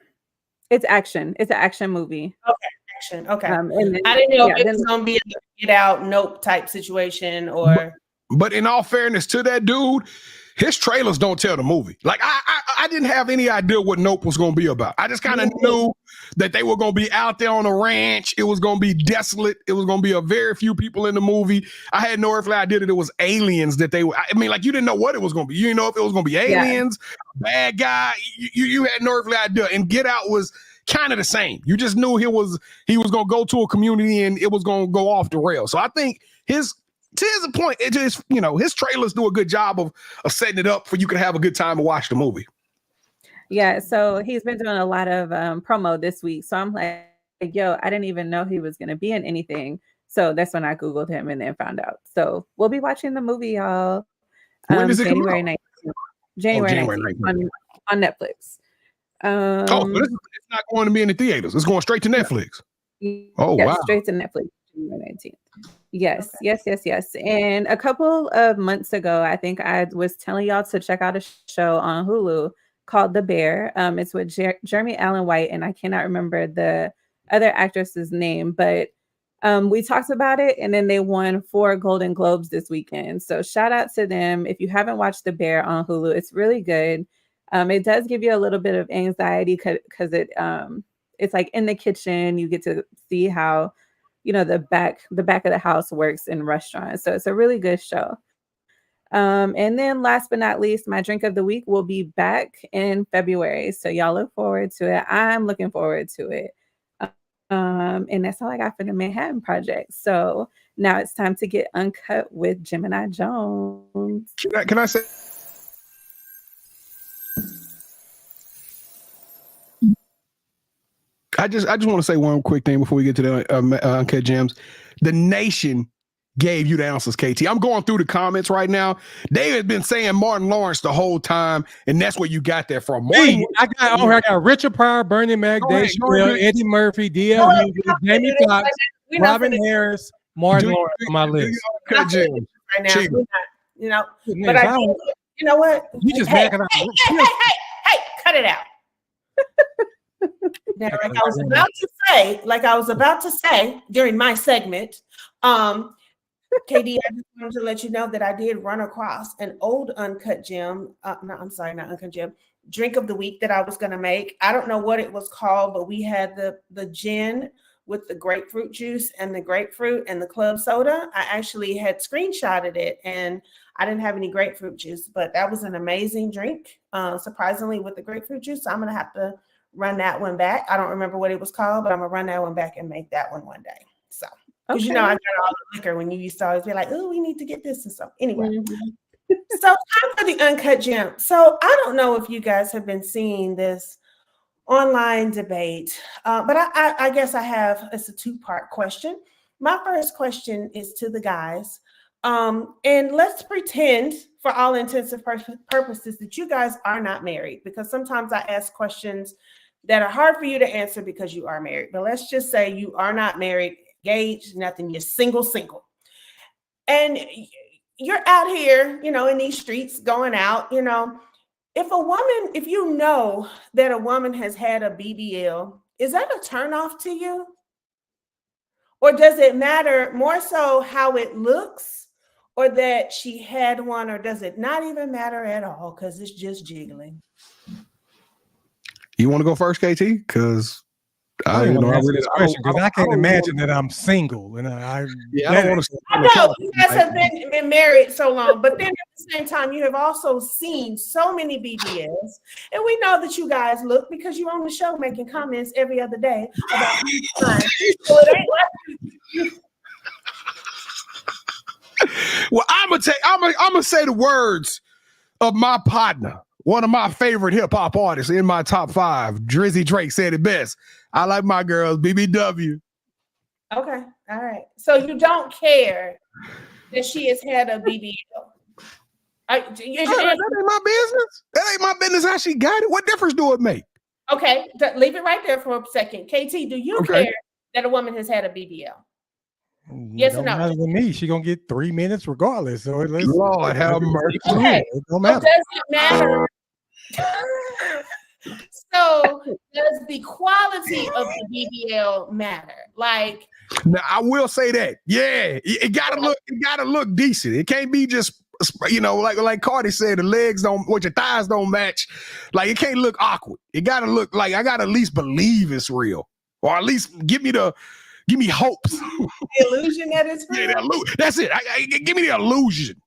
It's an action movie. Okay. action. Okay. And then, I didn't know if it was going to be a Get Out, Nope type situation or. But in all fairness to that dude, his trailers don't tell the movie. Like I didn't have any idea what Nope was going to be about. I just kind of knew that they were going to be out there on a ranch. It was going to be desolate. It was going to be a very few people in the movie. I had no earthly idea that it was aliens that they were. I mean, like you didn't know what it was going to be. You didn't know if it was going to be aliens, bad guy. You had no earthly idea. And Get Out was kind of the same. You just knew he was going to go to a community and it was going to go off the rails. So I think to his point, it just, his trailers do a good job of setting it up for you can have a good time and watch the movie. Yeah, so he's been doing a lot of promo this week. So I'm like, yo, I didn't even know he was going to be in anything. So that's when I Googled him and then found out. So we'll be watching the movie, y'all. When does it come January out? 19th. January 19th on Netflix. But it's not going to be in the theaters. It's going straight to Netflix. Wow. Straight to Netflix. January 19th. Yes. And a couple of months ago, I think I was telling y'all to check out a show on Hulu called The Bear. It's with Jeremy Allen White, and I cannot remember the other actress's name, but we talked about it, and then they won 4 Golden Globes this weekend. So shout out to them. If you haven't watched The Bear on Hulu, it's really good. It does give you a little bit of anxiety because it's like in the kitchen. You get to see how the back of the house works in restaurants. So it's a really good show. And then last but not least, my drink of the week will be back in February. So y'all look forward to it. I'm looking forward to it. And that's all I got for the Manhattan Project. So now it's time to get uncut with Gemini Jones. Can I say? I just want to say one quick thing before we get to the Uncut Gems. The Nation gave you the answers, KT. I'm going through the comments right now. They have been saying Martin Lawrence the whole time, and that's where you got that from. I got Richard Pryor, Bernie Mac, Dave Chappelle, Eddie Murphy, D.L. Hughley, Jamie Foxx, Robin Harris, Martin Lawrence on my list. Uncut Gems right now. But I think, you know what? You just backing out. Hey, cut it out. Now, like I was about to say during my segment, KD, I just wanted to let you know that I did run across an old Uncut Gem. Not Uncut Gem. Drink of the week that I was going to make. I don't know what it was called, but we had the gin with the grapefruit juice and the grapefruit and the club soda. I actually had screenshotted it, and I didn't have any grapefruit juice, but that was an amazing drink, surprisingly, with the grapefruit juice. So I'm going to have to run that one back. I don't remember what it was called, but I'm gonna run that one back and make that one day. So, because I got all the liquor when you used to always be like, "Oh, we need to get this and stuff." Anyway, so time for the Uncut Gem. So I don't know if you guys have been seeing this online debate, but I guess I have. It's a 2-part question. My first question is to the guys, and let's pretend, for all intents and purposes, that you guys are not married, because sometimes I ask questions that are hard for you to answer because you are married. But let's just say you are not married, engaged, nothing. You're single. And you're out here, in these streets going out, if you know that a woman has had a BBL, is that a turnoff to you? Or does it matter more so how it looks, or that she had one, or does it not even matter at all because it's just jiggling? You want to go first, KT? Because I can't imagine that I'm single, and I don't want to. I know you guys have been married so long, but then at the same time, you have also seen so many BBLs, and we know that you guys look, because you're on the show making comments every other day about time. So it ain't like you. Well, I'm gonna say the words of my partner, one of my favorite hip hop artists in my top 5. Drizzy Drake said it best. I like my girls BBW. Okay, all right. So you don't care that she has had a BBL. That ain't my business. That ain't my business how she got it. What difference do it make? Okay, leave it right there for a second. KT, do you care that a woman has had a BBL? Yes or no? Matter to me. She gonna get 3 minutes regardless. So Lord have mercy. Okay. It don't matter. So does it matter? So does the quality of the BBL matter? Like, now, I will say that, yeah, it gotta look decent. It can't be just, like Cardi said, the legs don't, your thighs don't match. Like, it can't look awkward. It gotta look like I gotta at least believe it's real, or at least give me hopes. The illusion that it's real. Yeah, that's it. Give me the illusion.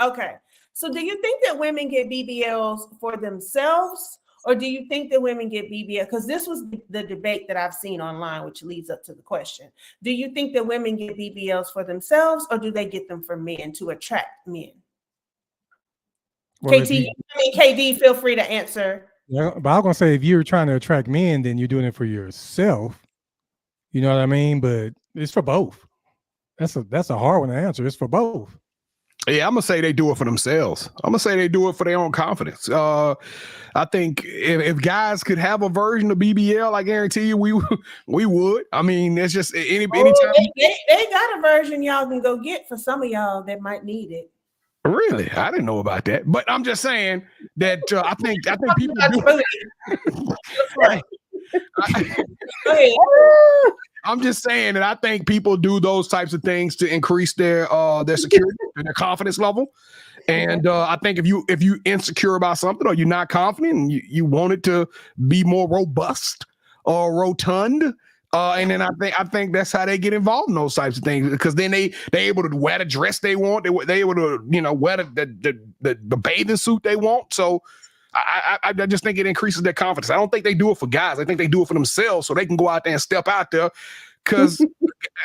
Okay. So do you think that women get BBLs for themselves, or do you think that women get BBL? Because this was the debate that I've seen online, which leads up to the question. Do you think that women get BBLs for themselves, or do they get them for men to attract men? Well, KD, feel free to answer. Yeah, but I was gonna say, if you're trying to attract men, then you're doing it for yourself. You know what I mean? But it's for both. That's a hard one to answer. It's for both. Yeah, I'm gonna say they do it for themselves. I'm gonna say they do it for their own confidence. I think if guys could have a version of BBL, I guarantee you we would. I mean, it's just anytime they got a version y'all can go get for some of y'all that might need it. Really, I didn't know about that, but I'm just saying that I think people do. I'm just saying that I think people do those types of things to increase their security and their confidence level. And I think if you insecure about something, or you're not confident and you want it to be more robust or rotund, and then I think that's how they get involved in those types of things, because then they able to wear the dress they want. They able to wear the bathing suit they want. So I just think it increases their confidence. I don't think they do it for guys. I think they do it for themselves, so they can go out there and step out there. Because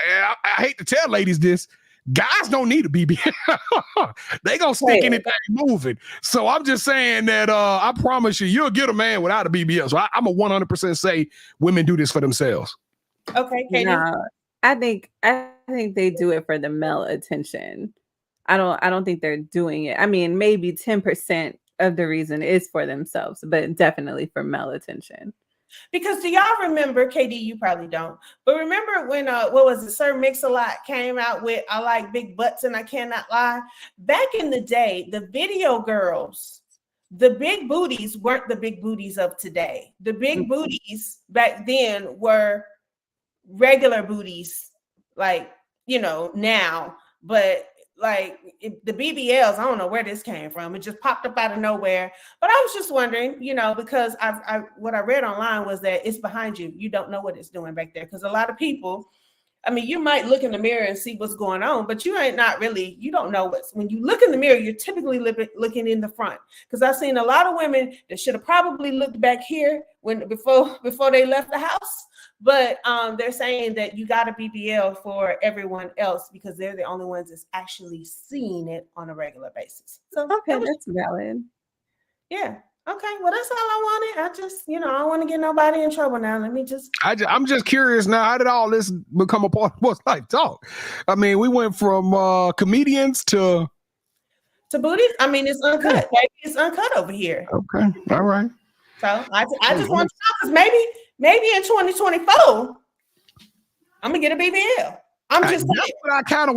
I hate to tell ladies this, guys don't need a BBL. They gonna stick anything moving. So I'm just saying that I promise you'll get a man without a BBL. So I'm a 100% say women do this for themselves. Okay, Katie. No, I think they do it for the male attention. I don't think they're doing it. I mean, maybe 10% of the reason is for themselves, but definitely for male attention. Because do y'all remember, KD, you probably don't, but remember when what was it, Sir Mix-a-Lot came out with "I like big butts and I cannot lie"? Back in the day, the video girls, the big booties weren't the big booties of today. The big booties back then were regular booties, like now, but like the BBLs, I don't know where this came from. It just popped up out of nowhere. But I was just wondering, because what I read online was that it's behind you. You don't know what it's doing back there. Because a lot of people, I mean, you might look in the mirror and see what's going on, but you don't know when you look in the mirror, you're typically looking in the front. Because I've seen a lot of women that should have probably looked back here before they left the house. But they're saying that you got a BBL for everyone else because they're the only ones that's actually seeing it on a regular basis. So okay, that's valid. Yeah. Okay. Well, that's all I wanted. I just, I don't want to get nobody in trouble now. Let me just. I'm just curious now. How did all this become a part of Sports Life Talk? I mean, we went from comedians to booties. I mean, it's uncut. Baby. It's uncut over here. Okay. All right. So I just want to know, because maybe in 2024, I'm gonna get a BBL. I'm just that's what I kind of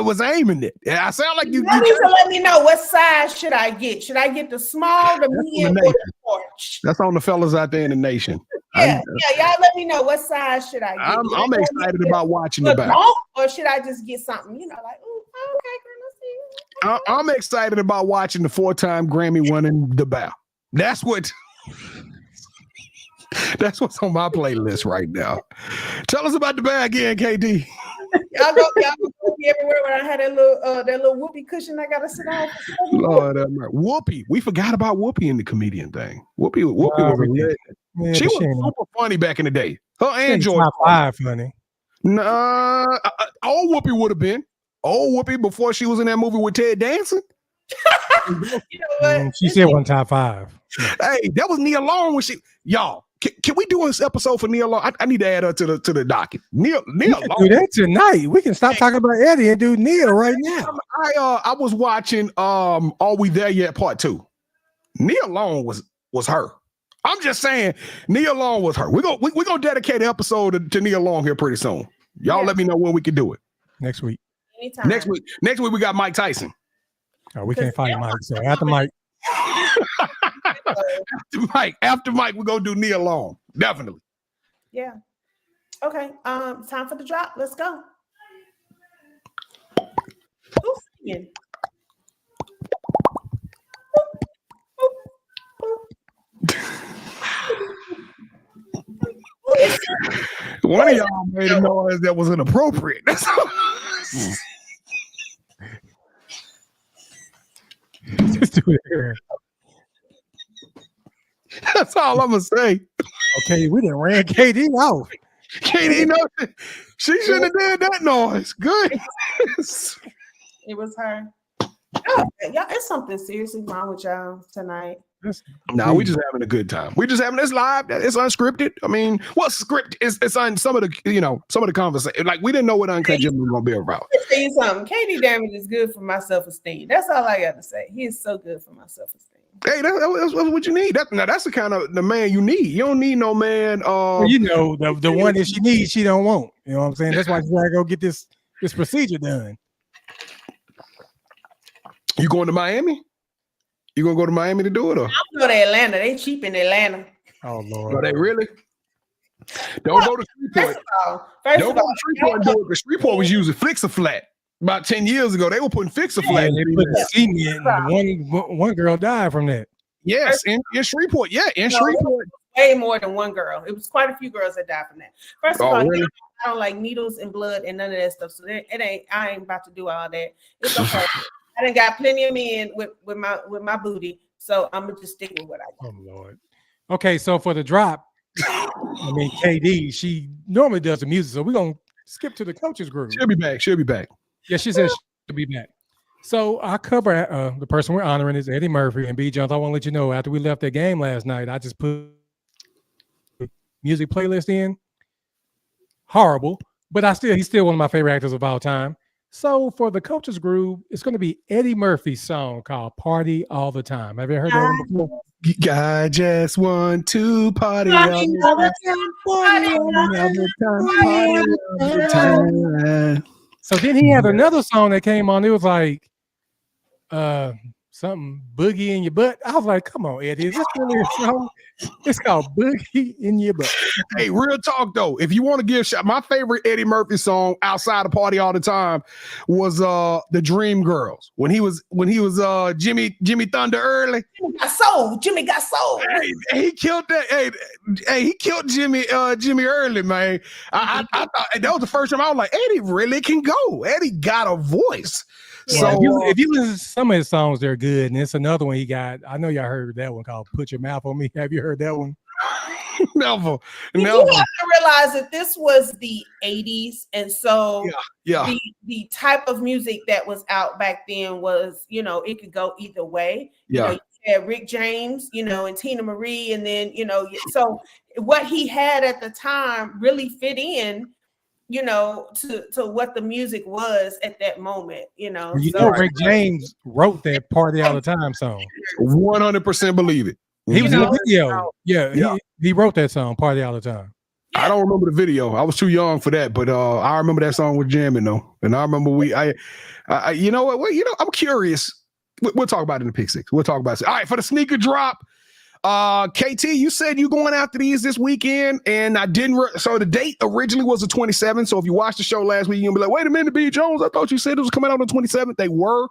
was aiming at. I sound like you need to let me know, what size should I get? Should I get the small, the medium, or the large? That's on the fellas out there in the nation. Yeah, y'all let me know, what size should I get? I'm excited about watching the battle. Or should I just get something, like, oh, okay, girl, let's see. I'm excited about watching the 4-time Grammy winning the battle. That's what's on my playlist right now. Tell us about the bag again, KD. Y'all go everywhere when I had that little whoopee cushion I gotta sit on. Lord, Whoopi. We forgot about Whoopi in the comedian thing. Whoopi was a legend. Yeah, she was super funny back in the day. Her and George. Top 5 funny. Nah, old Whoopi would have been. Old Whoopi before she was in that movie with Ted Danson. She said one top 5. Hey, that was Nia Long when y'all. Can we do this episode for Nia Long? I need to add her to the docket. Nia Long. Do that tonight. We can stop talking about Eddie and do Nia right now. I was watching Are We There Yet Part 2. Nia Long was her. I'm just saying Nia Long was her. We're gonna dedicate an episode to Nia Long here pretty soon. Y'all let me know when we can do it. Next week. Anytime. Next week we got Mike Tyson. Oh, we can't find Mike. So after Mike. After Mike, we're gonna do Nia Long. Definitely. Yeah. Okay. Time for the drop. Let's go. Who's singing? One of y'all made a noise that was inappropriate. That's all. Just do it here. That's all I'm gonna say. Okay, we done ran KD out. KD, no, she shouldn't have did that noise. Good. It was her. Oh, y'all, it's something seriously wrong with y'all tonight. No, we just having a good time. We just having this live. It's unscripted. I mean, what's script? It's on some of the conversation. Like we didn't know what Uncut Jim was gonna be about. Let me tell you something. Katie Damage is good for my self-esteem. That's all I got to say. He is so good for my self-esteem. Hey, that's what you need. That's the kind of the man you need. You don't need no man. Well, the one that she needs, she don't want. You know what I'm saying? That's why she gotta go get this procedure done. You going to Miami? You gonna go to Miami to do it? Or? I'm going to Atlanta. They cheap in Atlanta. Oh Lord. Are they really? Don't go to Shreveport. Don't go to Shreveport and do it because Shreveport was using Fix-A-Flat. About 10 years ago, they were putting Fix-A-Flat. They put cement, and one girl died from that. Yes, in Shreveport. Yeah, in Shreveport. Way more than one girl. It was quite a few girls that died from that. First of all, really? I don't like needles and blood and none of that stuff. So I ain't about to do all that. It's okay. I done got plenty of men with my booty. So I'm gonna just stick with what I got. Oh Lord. Okay, so for the drop, I mean KD, she normally does the music, so we're gonna skip to the coaches group. She'll be back. Yeah, she says she'll be back. So I cover the person we're honoring is Eddie Murphy and B. Jones. I want to let you know after we left that game last night, I just put music playlist in. Horrible, but he's still one of my favorite actors of all time. So for the coaches group, it's going to be Eddie Murphy's song called "Party All the Time." Have you heard that one before? I just want to party all the time. So then he had another song that came on. It was like something boogie in your butt. I was like, come on, Eddie, is this really a song? It's called Boogie in Your Butt. Hey, real talk though. If you want to give shot, my favorite Eddie Murphy song outside of Party All the Time was the Dream Girls. When he was Jimmy Thunder Early. Jimmy got soul. Hey, he killed that. Hey, he killed Jimmy Early, man. I thought that was the first time I was like, Eddie really can go. Eddie got a voice. Yeah. So if you listen to some of his songs, they're good. And it's another one he got. I know y'all heard that one called "Put Your Mouth on Me." Have you heard that one? Never. You have to realize that this was the 80s. And so the type of music that was out back then was, it could go either way. Yeah. You had Rick James, and Tina Marie. And then, so what he had at the time really fit in, to what the music was at that moment, Rick James wrote that "Party All the Time" song. 100% believe it. He was in the video. Yeah. He wrote that song, "Party All the Time." I don't remember the video. I was too young for that, but I remember that song with jamming though. And I remember you know what? I'm curious. We'll talk about it in the Pick Six. We'll talk about it. All right, for the sneaker drop. KT, you said you going after these this weekend, and I didn't. So the date originally was the 27th. So if you watched the show last week, you'll be like, "Wait a minute, B. Jones, I thought you said it was coming out on the 27th." They were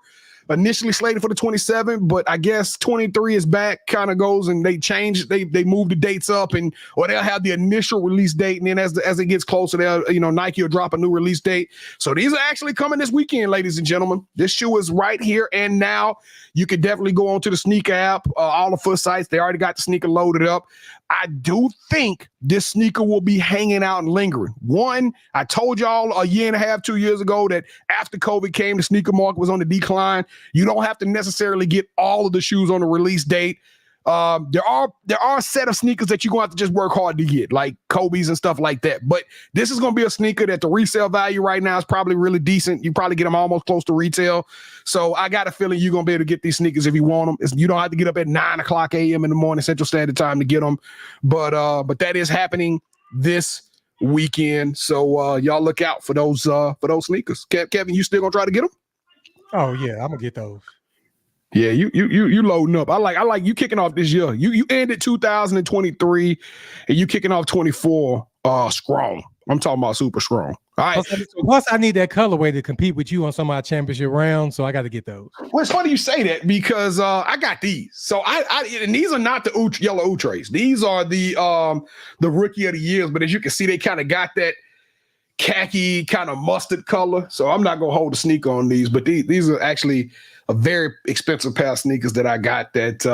initially slated for the 27th, but I guess 23 is back, kind of goes, and they changed. They moved the dates up, or they'll have the initial release date, and then as it gets closer, they'll Nike will drop a new release date. So these are actually coming this weekend, ladies and gentlemen. This shoe is right here and now. You could definitely go onto the sneaker app, all the foot sites. They already got the sneaker loaded up. I do think this sneaker will be hanging out and lingering. One, I told y'all a year and a half, 2 years ago that after COVID came, the sneaker market was on the decline. You don't have to necessarily get all of the shoes on the release date. There are a set of sneakers that you're going to have to just work hard to get, like Kobe's and stuff like that. But this is going to be a sneaker that the resale value right now is probably really decent. You probably get them almost close to retail. So I got a feeling you're going to be able to get these sneakers if you want them. You don't have to get up at 9:00 a.m. in the morning Central Standard Time to get them. But that is happening this weekend. So y'all look out for those sneakers. Kevin, you still going to try to get them? Oh, yeah, I'm going to get those. Yeah, you loading up. I like you kicking off this year. You ended 2023 and you kicking off 24 strong. I'm talking about super strong. All right. Plus, I need that colorway to compete with you on some of my championship rounds, so I got to get those. Well, it's funny you say that because I got these. So and these are not the yellow Outres. These are the rookie of the years. But as you can see, they kind of got that khaki kind of mustard color. So I'm not gonna hold a sneaker on these, but these are actually a very expensive pair of sneakers that I got that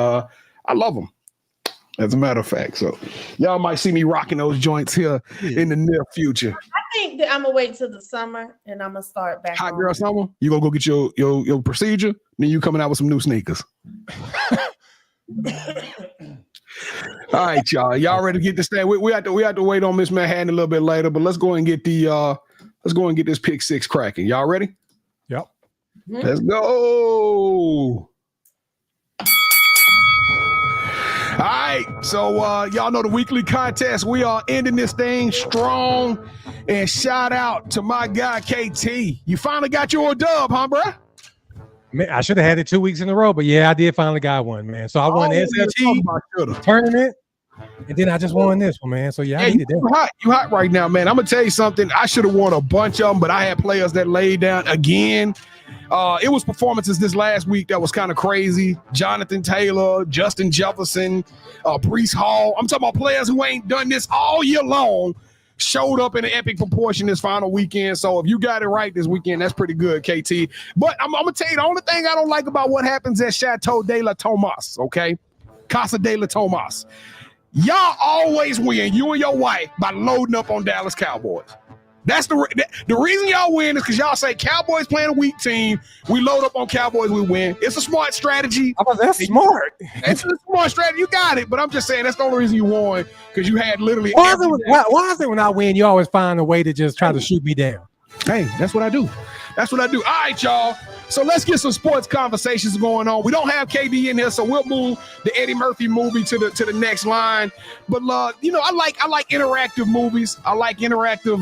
I love them. As a matter of fact, so y'all might see me rocking those joints here in the near future. I think that I'm gonna wait till the summer and I'm gonna start back. Hot girl summer, you gonna go get your procedure, then you coming out with some new sneakers. All right, y'all. Y'all ready to get this thing? We have to wait on Miss Manhattan a little bit later, but let's go and get this pick six cracking. Y'all ready? Yep. Mm-hmm. Let's go. All right, so y'all know the weekly contest. We are ending this thing strong, and shout out to my guy KT. You finally got your dub, huh, bro? Man, I should have had it 2 weeks in a row, but yeah, I did finally got one, man. So I won the SLT tournament, and then I just won this one, man. So yeah, I needed that. You hot right now, man. I'm gonna tell you something. I should have won a bunch of them, but I had players that laid down again. It was performances this last week that was kind of crazy. Jonathan Taylor, Justin Jefferson, Breece Hall. I'm talking about players who ain't done this all year long, showed up in an epic proportion this final weekend. So if you got it right this weekend, that's pretty good, KT. But I'm going to tell you, the only thing I don't like about what happens at Chateau de la Tomas, okay? Casa de la Tomas. Y'all always win, you and your wife, by loading up on Dallas Cowboys. That's the reason y'all win is because y'all say Cowboys playing a weak team. We load up on Cowboys, we win. It's a smart strategy. That's smart. It's a smart strategy. You got it. But I'm just saying that's the only reason you won, because you had literally. Why is it when I win, you always find a way to just try to shoot me down? Hey, that's what I do. That's what I do. All right, y'all. So let's get some sports conversations going on. We don't have KD in here, so we'll move the Eddie Murphy movie to the next line. But I like interactive movies. I like interactive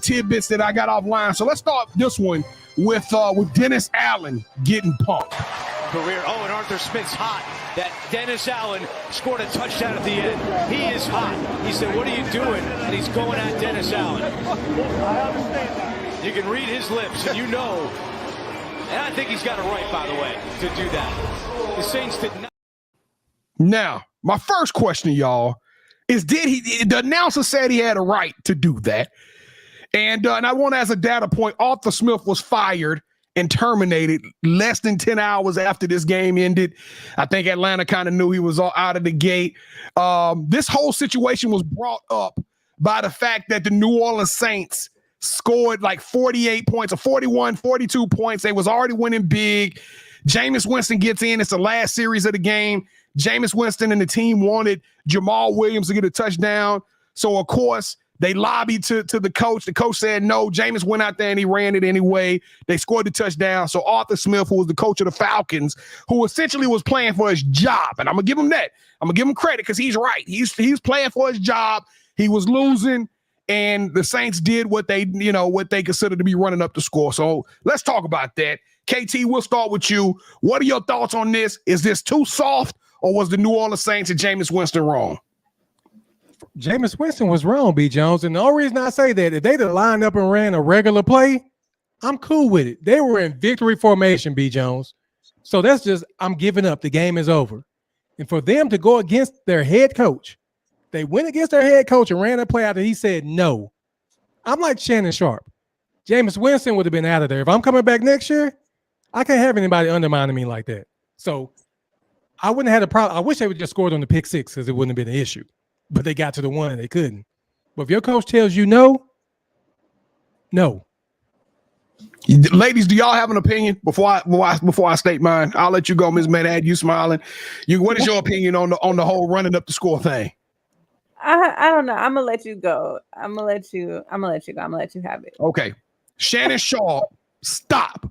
tidbits that I got offline. So let's start this one with Dennis Allen getting pumped. Career. Oh, and Arthur Smith's hot. That Dennis Allen scored a touchdown at the end. He is hot. He said, "What are you doing?" And he's going at Dennis Allen. I understand that. You can read his lips, and you know. And I think he's got it right, by the way, to do that. The Saints did not. Now, my first question to y'all is, the announcer said he had a right to do that. And I want as a data point, Arthur Smith was fired and terminated less than 10 hours after this game ended. I think Atlanta kind of knew he was all out of the gate. This whole situation was brought up by the fact that the New Orleans Saints scored like 48 points or 41, 42 points. They was already winning big. Jameis Winston gets in. It's the last series of the game. Jameis Winston and the team wanted Jamal Williams to get a touchdown. So, of course, they lobbied to the coach. The coach said no. Jameis went out there and he ran it anyway. They scored the touchdown. So Arthur Smith, who was the coach of the Falcons, who essentially was playing for his job, and I'm going to give him that. I'm going to give him credit because he's right. He's playing for his job. He was losing. And the Saints did what they consider to be running up the score. So let's talk about that. KT, we'll start with you. What are your thoughts on this? Is this too soft, or was the New Orleans Saints and Jameis Winston wrong? Jameis Winston was wrong, B. Jones. And the only reason I say that, if they'd have lined up and ran a regular play, I'm cool with it. They were in victory formation, B. Jones. So that's just, I'm giving up. The game is over. And for them to go against their head coach, they went against their head coach and ran a play after he said no. I'm like Shannon Sharp. Jameis Winston would have been out of there. If I'm coming back next year, I can't have anybody undermining me like that. So I wouldn't have had a problem. I wish they would just scored on the pick six because it wouldn't have been an issue. But they got to the one and they couldn't. But if your coach tells you no. Ladies, do y'all have an opinion before I state mine? I'll let you go, Ms. Manhattan. You smiling. What is your opinion on the whole running up the score thing? I don't know. I'm gonna let you go. I'm gonna let you have it. Okay. Shannon Sharp, stop.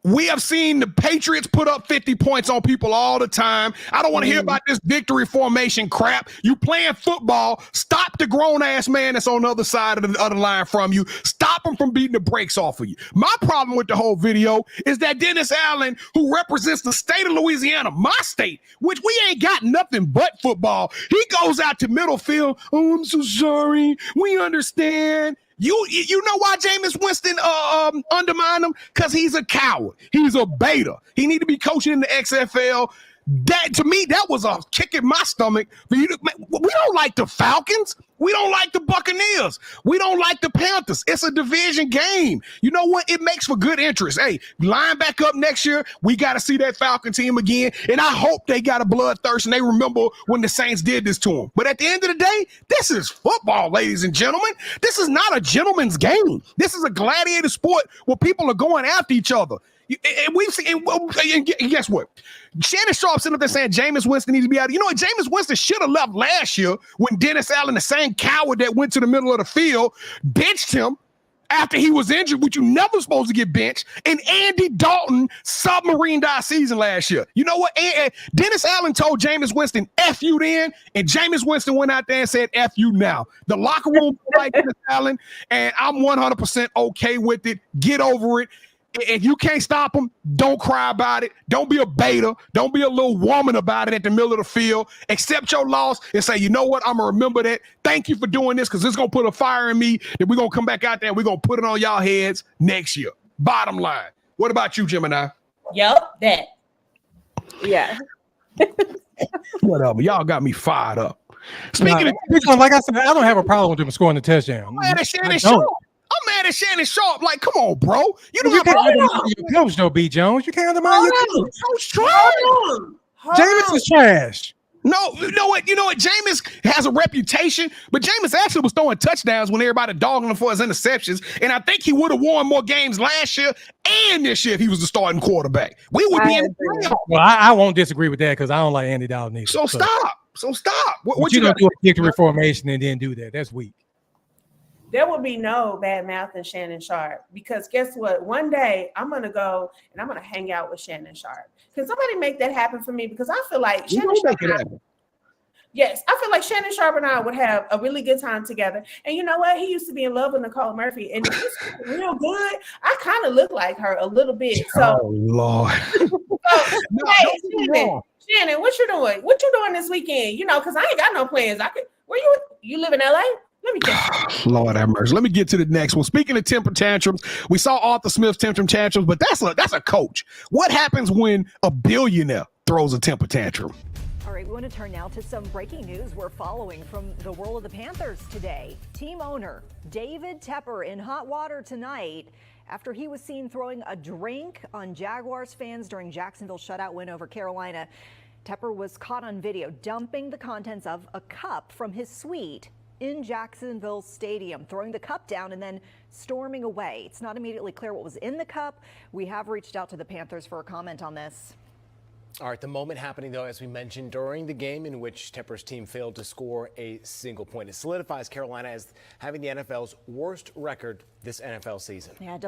We have seen the Patriots put up 50 points on people all the time. I don't want to hear about this victory formation crap. You playing football. Stop the grown-ass man that's on the other side of the other line from you. Stop him from beating the brakes off of you. My problem with the whole video is that Dennis Allen, who represents the state of Louisiana, my state, which we ain't got nothing but football, he goes out to middle field. Oh, I'm so sorry. We understand. You know why Jameis Winston undermined him? Because he's a coward. He's a beta. He need to be coaching in the XFL. That, to me, that was a kick in my stomach. We don't like the Falcons. We don't like the Buccaneers. We don't like the Panthers. It's a division game. You know what? It makes for good interest. Hey, line back up next year. We got to see that Falcon team again. And I hope they got a bloodthirst and they remember when the Saints did this to them. But at the end of the day, this is football, ladies and gentlemen. This is not a gentleman's game. This is a gladiator sport where people are going after each other. And we've seen, and guess what? Shannon Sharp sitting up there saying Jameis Winston needs to be out. You know what? Jameis Winston should have left last year when Dennis Allen, the same coward that went to the middle of the field, benched him after he was injured, which you never supposed to get benched. And Andy Dalton submarined our season last year. You know what? Dennis Allen told Jameis Winston, F you then, and Jameis Winston went out there and said, F you now. The locker room like Dennis Allen, and I'm 100% okay with it. Get over it. If you can't stop them, don't cry about it. Don't be a beta. Don't be a little woman about it at the middle of the field. Accept your loss and say, you know what? I'm going to remember that. Thank you for doing this because it's going to put a fire in me that we're going to come back out there and we're going to put it on y'all heads next year. Bottom line. What about you, Gemini? Yup, that. Yeah. Whatever. Y'all got me fired up. Speaking of, like I said, I don't have a problem with them scoring the touchdown. I'm mad at Shannon Sharp. Like, come on, bro. You can't undermine your coach, though, B. Jones. You can't undermine your coach. Coach trash. Jameis is trash. No, you know what? Jameis has a reputation, but Jameis actually was throwing touchdowns when everybody dogging him for his interceptions. And I think he would have won more games last year and this year if he was the starting quarterback. We would be in the playoffs. Well, I won't disagree with that because I don't like Andy Dalton either. So stop. What you don't do a victory formation and then do that. That's weak. There will be no bad mouth in Shannon Sharp because guess what? One day I'm going to go and I'm going to hang out with Shannon Sharp. Can somebody make that happen for me? Because I feel like Shannon Sharp and I would have a really good time together. And you know what? He used to be in love with Nicole Murphy. And if he's real good, I kind of look like her a little bit. So, oh, Lord. Shannon, what you doing? What you doing this weekend? Because I ain't got no plans. Where you live in LA? Let me get Lord have mercy. Let me get to the next one. Speaking of temper tantrums, we saw Arthur Smith's temper tantrums, but that's a coach. What happens when a billionaire throws a temper tantrum? All right, we want to turn now to some breaking news we're following from the world of the Panthers today. Team owner David Tepper in hot water tonight after he was seen throwing a drink on Jaguars fans during Jacksonville's shutout win over Carolina. Tepper was caught on video dumping the contents of a cup from his suite in Jacksonville Stadium, throwing the cup down and then storming away. It's not immediately clear what was in the cup. We have reached out to the Panthers for a comment on this. All right, the moment happening, though, as we mentioned, during the game in which Tepper's team failed to score a single point. It solidifies Carolina as having the NFL's worst record this NFL season. Yeah,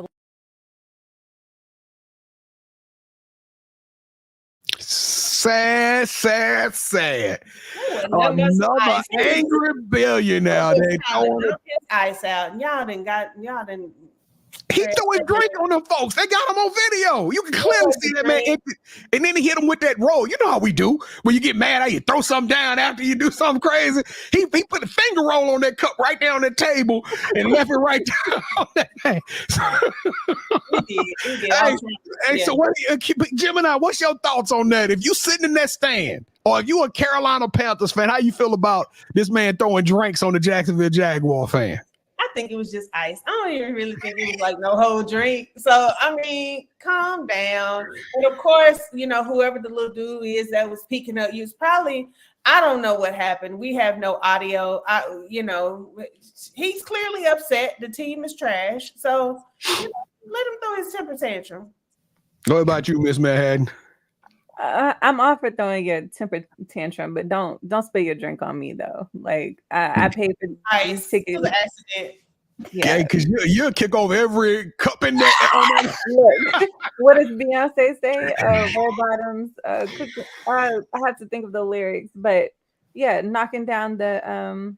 Sad. Another angry billionaire. Ice out. Y'all done. He threw his drink on them folks. They got him on video. You can clearly see that man. And then he hit him with that roll. You know how we do. When you get mad, you throw something down after you do something crazy. He put a finger roll on that cup right down the table and left it right down on that thing. So what Gemini, what's your thoughts on that? If you sitting in that stand, or if you a Carolina Panthers fan, how you feel about this man throwing drinks on the Jacksonville Jaguar fan? I think it was just ice. I don't even really think it was like no whole drink. So, I mean, calm down. And of course, whoever the little dude is that was peeking up, he's probably, I don't know what happened. We have no audio. He's clearly upset. The team is trash. So, let him throw his temper tantrum. What about you, Miss Manhattan? I'm all for throwing a temper tantrum, but don't spill your drink on me though. Like I paid for these tickets. Yeah, because you'll kick over every cup in there. Look, what does Beyonce say? Red bottoms. I have to think of the lyrics, but yeah, knocking down the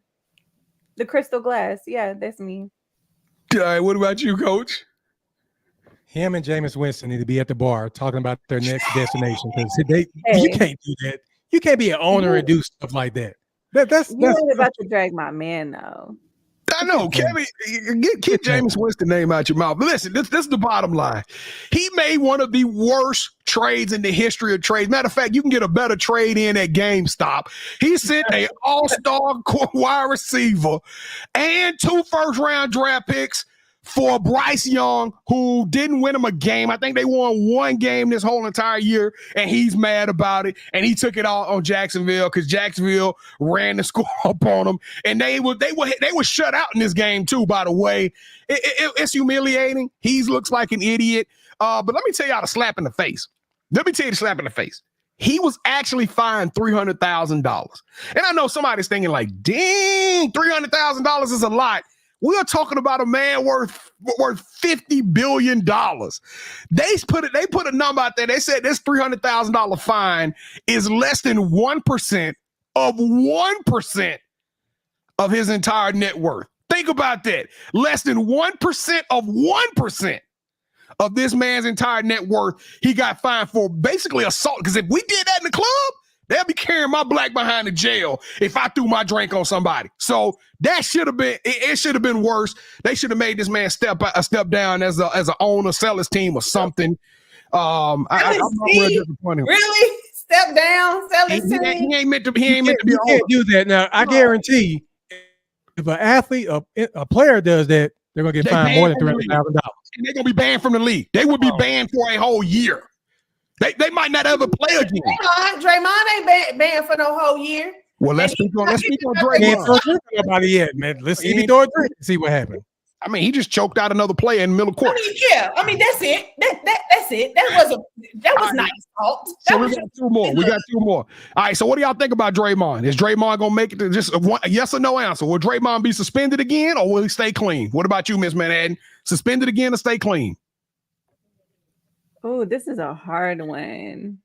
crystal glass. Yeah, that's me. All right, what about you, Coach? Him and Jameis Winston need to be at the bar talking about their next destination because you can't do that. You can't be an owner and do stuff like that. That's about to drag my man though. I know, Kevin. Get Jameis Winston's name out your mouth. But listen, this is the bottom line. He made one of the worst trades in the history of trades. Matter of fact, you can get a better trade in at GameStop. He sent an all-star wide receiver and 2 first-round draft picks for Bryce Young, who didn't win him a game. I think they won 1 game this whole entire year, and he's mad about it. And he took it all on Jacksonville because Jacksonville ran the score up on them, and they were shut out in this game too. By the way, it's humiliating. He looks like an idiot. But let me tell y'all the slap in the face. Let me tell you the slap in the face. He was actually fined $300,000, and I know somebody's thinking like, "Dang, $300,000 is a lot." We are talking about a man worth $50 billion. They put a number out there. They said this $300,000 fine is less than 1% of his entire net worth. Think about that. Less than 1% of 1% of this man's entire net worth. He got fined for basically assault. Because if we did that in the club, they'll be carrying my black behind the jail if I threw my drink on somebody. So that should have been, it should have been worse. They should have made this man step down as an owner, sell his team or something. I'm not real disappointed. Really? Step down, sell his team? He ain't meant to be a owner. You can't do that. Now, I guarantee if an athlete, a player does that, they're going to get fined more than $300,000. And they're going to be banned from the league. They would be banned for a whole year. They might not ever play again. Draymond ain't banned for no whole year. Well, let's speak on Draymond. Nobody yet, man. Let's see throw a drink and see what happened. I mean, he just choked out another player in the middle court. I mean, that's it. That's it. That was nice fault. So we got 2 more. All right. So what do y'all think about Draymond? Is Draymond gonna make it to just a yes or no answer? Will Draymond be suspended again, or will he stay clean? What about you, Miss Manhattan? Suspended again or stay clean? Oh, this is a hard one.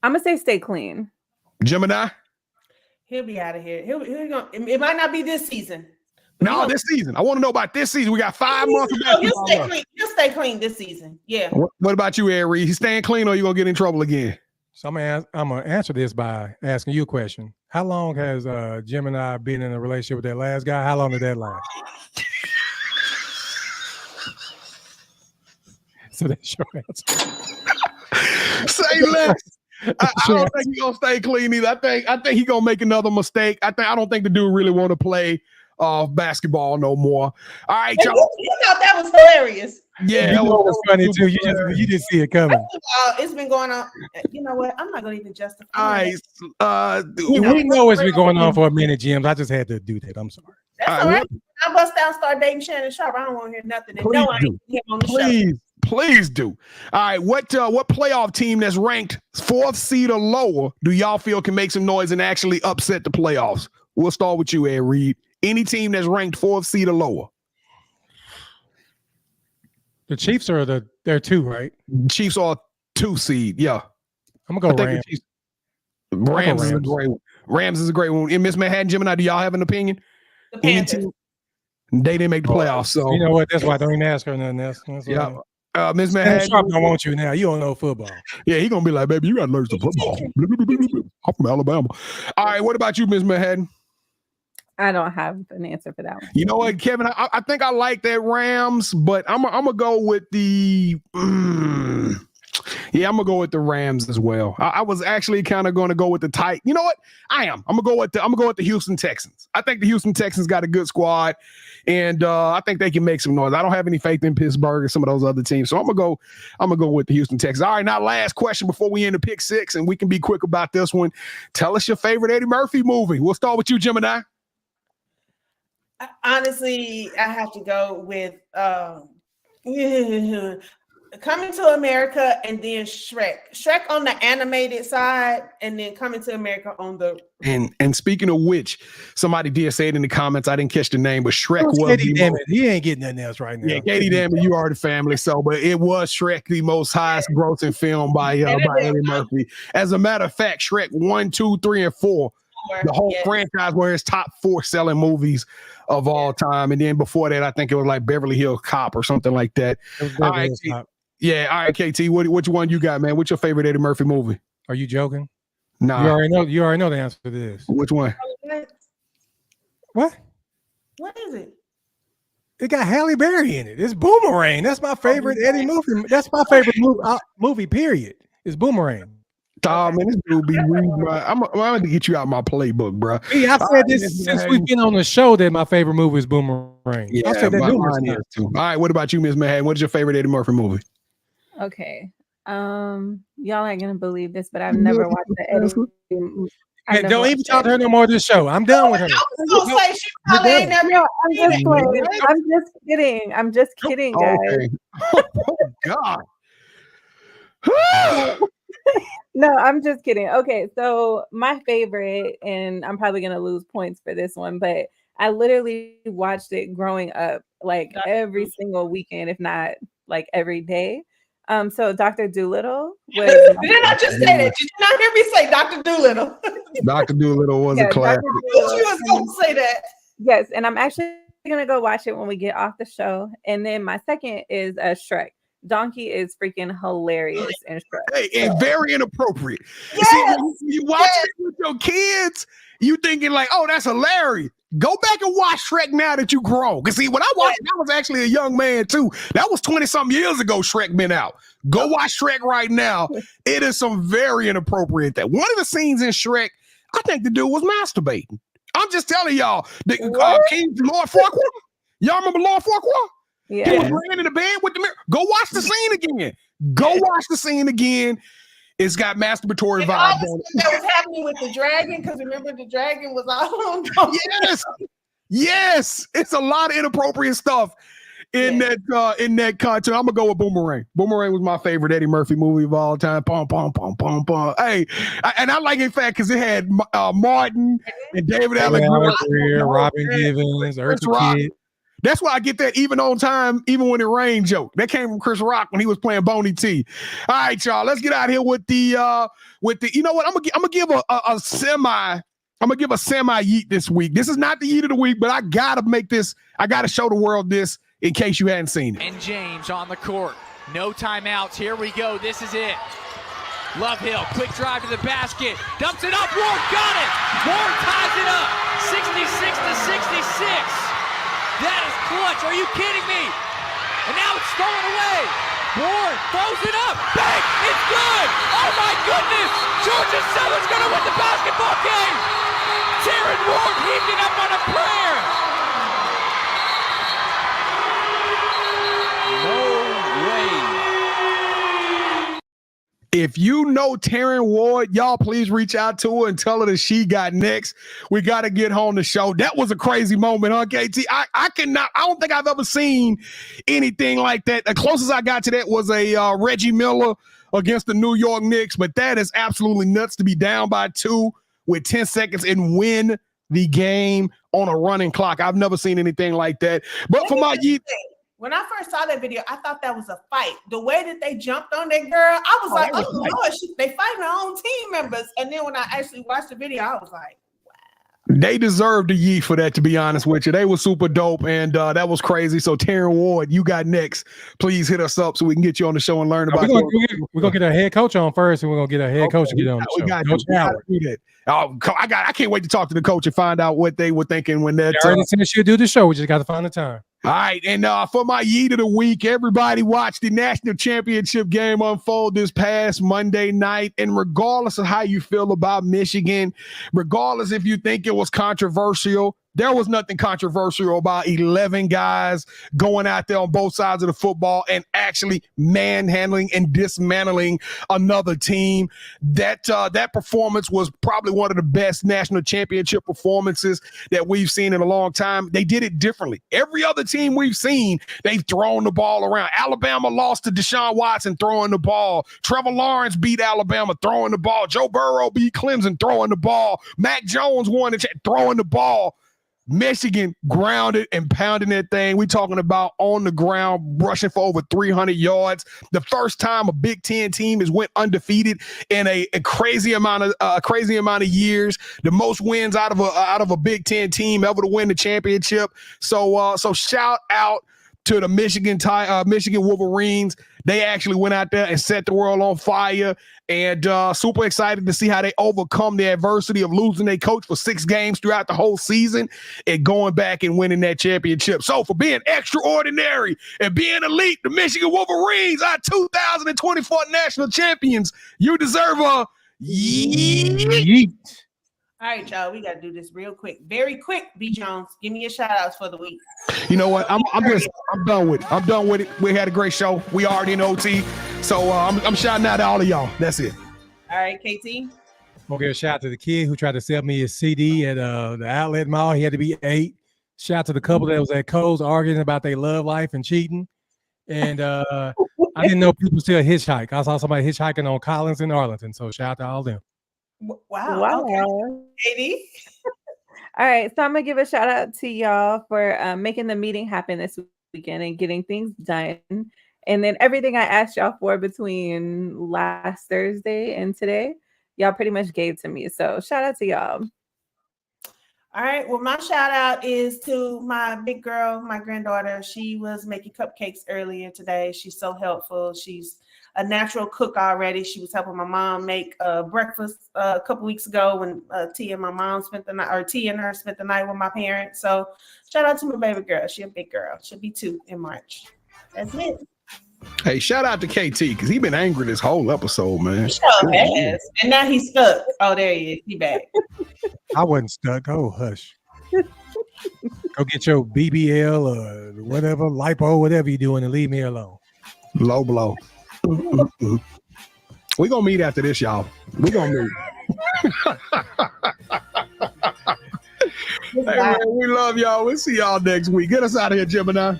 I'm gonna say stay clean. Gemini? He'll be out of here. It might not be this season. No, this season. I want to know about this season. We got 5 months of basketball. He'll stay clean this season. Yeah. What about you, Ed Reed? He's staying clean, or you gonna get in trouble again? So I'm gonna answer this by asking you a question. How long has Gemini been in a relationship with that last guy? How long did that last? So that's your answer. Say less. I don't think he's gonna stay clean either. I think he's gonna make another mistake. I don't think the dude really want to play basketball no more. All right, y'all. You thought that was hilarious. Yeah, that was funny too. You didn't see it coming. It's been going on. You know what? I'm not gonna even justify. All right. We know it's been going on for a minute, Jim. I just had to do that. I'm sorry. That's all right. I bust down, start dating Shannon Sharp. I don't want to hear nothing. And no, I ain't him on the show. Please do. All right, what playoff team that's ranked 4th seed or lower do y'all feel can make some noise and actually upset the playoffs? We'll start with you, Ed Reed. Any team that's ranked 4th seed or lower? The Chiefs are they're 2, right? Chiefs are 2 seed. Yeah, I'm gonna go Rams. Rams is a great one. Rams is a great one. And Miss Manhattan, Gemini, do y'all have an opinion? The Panthers. They didn't make the playoffs, so you know what? That's why I don't even ask her nothing else. Yeah. Miss Manhattan, Sharp don't want you now. You don't know football. Yeah, he gonna be like, baby, you gotta learn some football. I'm from Alabama. All right, what about you, Miss Manhattan? I don't have an answer for that one. You know what, Kevin? I think I like that Rams, but I'm gonna go with the. I'm gonna go with the Rams as well. I was actually kind of going to go with the tight. You know what? I'm gonna go with the Houston Texans. I think the Houston Texans got a good squad, and I think they can make some noise. I don't have any faith in Pittsburgh or some of those other teams, so I'm gonna go with the Houston Texans. All right, now last question before we end the pick 6, and we can be quick about this one. Tell us your favorite Eddie Murphy movie. We'll start with you, Gemini. Honestly, I have to go with Coming to America and then Shrek. Shrek on the animated side, and then Coming to America on the. And speaking of which, somebody did say it in the comments. I didn't catch the name, but Shrek was. Katie, damn it, he ain't getting nothing else right now. Yeah, Katie, damn it, you are the family. So, but it was Shrek, the most highest grossing film by Eddie Murphy. As a matter of fact, Shrek 1, 2, 3, and 4, the whole franchise were his top 4 selling movies of all time. And then before that, I think it was like Beverly Hills Cop or something like that. All right, yeah, all right, KT, which one you got, man? What's your favorite Eddie Murphy movie? Are you joking? Nah. You already know the answer to this. Which one? What? What is it? It got Halle Berry in it. It's Boomerang. That's my favorite Eddie movie. That's my favorite movie, period. It's Boomerang. Man, this dude be reading I'm going to get you out my playbook, bro. Hey, I said this since we've been on the show that my favorite movie is Boomerang. Yeah, I said that numerous mine times. too. All right, what about you, Miss Manhattan? What is your favorite Eddie Murphy movie? Okay. Y'all ain't gonna believe this, but I've never watched the Eddie. Don't even talk to her no more this show. I'm done with her. I was gonna say she probably ain't never. No, I'm just kidding. I'm just kidding, guys. Okay. Oh, God. No, I'm just kidding. Okay, so my favorite, and I'm probably gonna lose points for this one, but I literally watched it growing up, like every single weekend, if not like every day. So Dr. Dolittle was. Didn't I just say that? Did you not hear me say Dr. Dolittle? Dr. Dolittle was a classic. You was gonna say that. Yes, and I'm actually gonna go watch it when we get off the show. And then my second is Shrek. Donkey is freaking hilarious in Shrek. Hey, and very inappropriate. Yes. See, when you watch it with your kids, you thinking like, oh, that's hilarious. Go back and watch Shrek now that you grown. Because see, when I watched it, I was actually a young man too. That was 20-something years ago Shrek been out. Go watch Shrek right now. It is some very inappropriate things. One of the scenes in Shrek, I think the dude was masturbating. I'm just telling y'all. The King Lord Farquaad. Y'all remember Lord Farquaad? Yeah. He was laying in the bed with the mirror. Go watch the scene again. Go watch the scene again. It's got masturbatory vibes on it. That was happening with the dragon, because remember the dragon was all on. Yes. It's a lot of inappropriate stuff in that content. I'm gonna go with Boomerang. Boomerang was my favorite Eddie Murphy movie of all time. Pom pom pom pom pom. Hey, and I like it in fact because it had Martin and David Allen Greer, Robin Givens, Eartha Kitt. That's why I get that even on time, even when it rained joke. That came from Chris Rock when he was playing Boney T. All right, y'all, let's get out here with the you know what? I'm gonna give a semi yeet this week. This is not the yeet of the week, but I gotta make this. I gotta show the world this in case you hadn't seen it. And James on the court. No timeouts. Here we go. This is it. Love Hill, quick drive to the basket. Dumps it up. Ward got it. Ward ties it up. 66-66. That is clutch. Are you kidding me? And now it's stolen away. Ward throws it up. Bang! It's good. Oh my goodness. Georgia Southern's going to win the basketball game. Taryn Ward heaved it up on a prayer. No way. If you know Taryn Ward, y'all please reach out to her and tell her that she got next. We got to get on the show. That was a crazy moment, huh, KT? I don't think I've ever seen anything like that. The closest I got to that was a Reggie Miller against the New York Knicks, but that is absolutely nuts to be down by 2 with 10 seconds and win the game on a running clock. I've never seen anything like that. But for my yeet. When I first saw that video, I thought that was a fight. The way that they jumped on that girl, I was like, oh, Lord, they fighting their own team members. And then when I actually watched the video, I was like, wow. They deserved a yeet for that, to be honest with you. They were super dope, and that was crazy. So, Taryn Ward, you got next. Please hit us up so we can get you on the show and learn about it. We're going to get our head coach on first, and we're going to get our head coach to get on the show. Coach Howard. I can't wait to talk to the coach and find out what they were thinking when that. She'll do the show. We just got to find the time. All right, and for my yeet of the week, everybody watched the national championship game unfold this past Monday night. And regardless of how you feel about Michigan, regardless if you think it was controversial, There was nothing controversial about 11 guys going out there on both sides of the football and actually manhandling and dismantling another team. That performance was probably one of the best national championship performances that we've seen in a long time. They did it differently. Every other team we've seen, they've thrown the ball around. Alabama lost to Deshaun Watson throwing the ball. Trevor Lawrence beat Alabama throwing the ball. Joe Burrow beat Clemson throwing the ball. Mac Jones won throwing the ball. Michigan grounded and pounding that thing. We talking about on the ground, rushing for over 300 yards. The first time a Big Ten team has went undefeated in a crazy amount of years. The most wins out of a Big Ten team ever to win the championship. So shout out to the Michigan Wolverines. They actually went out there and set the world on fire, and super excited to see how they overcome the adversity of losing their coach for 6 games throughout the whole season and going back and winning that championship. So for being extraordinary and being elite, the Michigan Wolverines are 2024 national champions. You deserve a yeet. All right, y'all, we got to do this real quick. Very quick, B. Jones. Give me your shout-outs for the week. You know what? I'm done with it. I'm done with it. We had a great show. We already in OT. So I'm shouting out to all of y'all. That's it. All right, KT. I'll give a shout out to the kid who tried to sell me his CD at the outlet mall. He had to be 8. Shout out to the couple that was at Kohl's arguing about their love life and cheating. And I didn't know people still hitchhike. I saw somebody hitchhiking on Collins in Arlington. So shout out to all of them. Wow. Okay. Katie. All right, so I'm gonna give a shout out to y'all for making the meeting happen this weekend and getting things done. And then everything I asked y'all for between last Thursday and today, y'all pretty much gave to me. So shout out to y'all. All right. Well, my shout out is to my big girl, my granddaughter. She was making cupcakes earlier today. She's so helpful. She's a natural cook already. She was helping my mom make breakfast a couple weeks ago when T and her spent the night with my parents. So shout out to my baby girl. She's a big girl. She'll be 2 in March. That's it. Hey, shout out to KT because he's been angry this whole episode, man. He sure has. And now he's stuck. Oh, there he is. He back. I wasn't stuck. Oh, hush. Go get your BBL or whatever, lipo, whatever you're doing, and leave me alone. Low blow. We're going to meet after this, y'all. We're going to meet. Hey, man, we love y'all. We'll see y'all next week. Get us out of here, Gemini.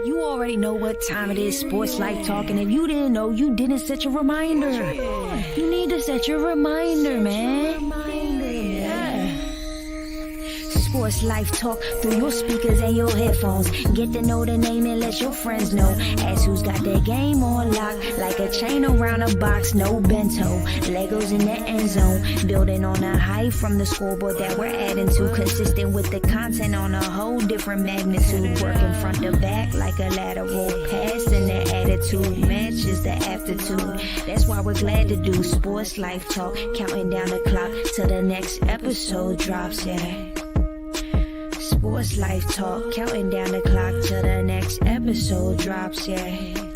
You already know what time it is, Sports Life Talk, and if you didn't know, you didn't set your reminder. You need to set your reminder, man. Sports Life Talk through your speakers and your headphones. Get to know the name and let your friends know. Ask who's got their game on lock, like a chain around a box, no bento. Legos in the end zone, building on a height from the scoreboard that we're adding to. Consistent with the content on a whole different magnitude. Working front to back like a lateral pass, and the attitude matches the aptitude. That's why we're glad to do Sports Life Talk, counting down the clock till the next episode drops, yeah. Sports Life Talk, counting down the clock till the next episode drops, yeah.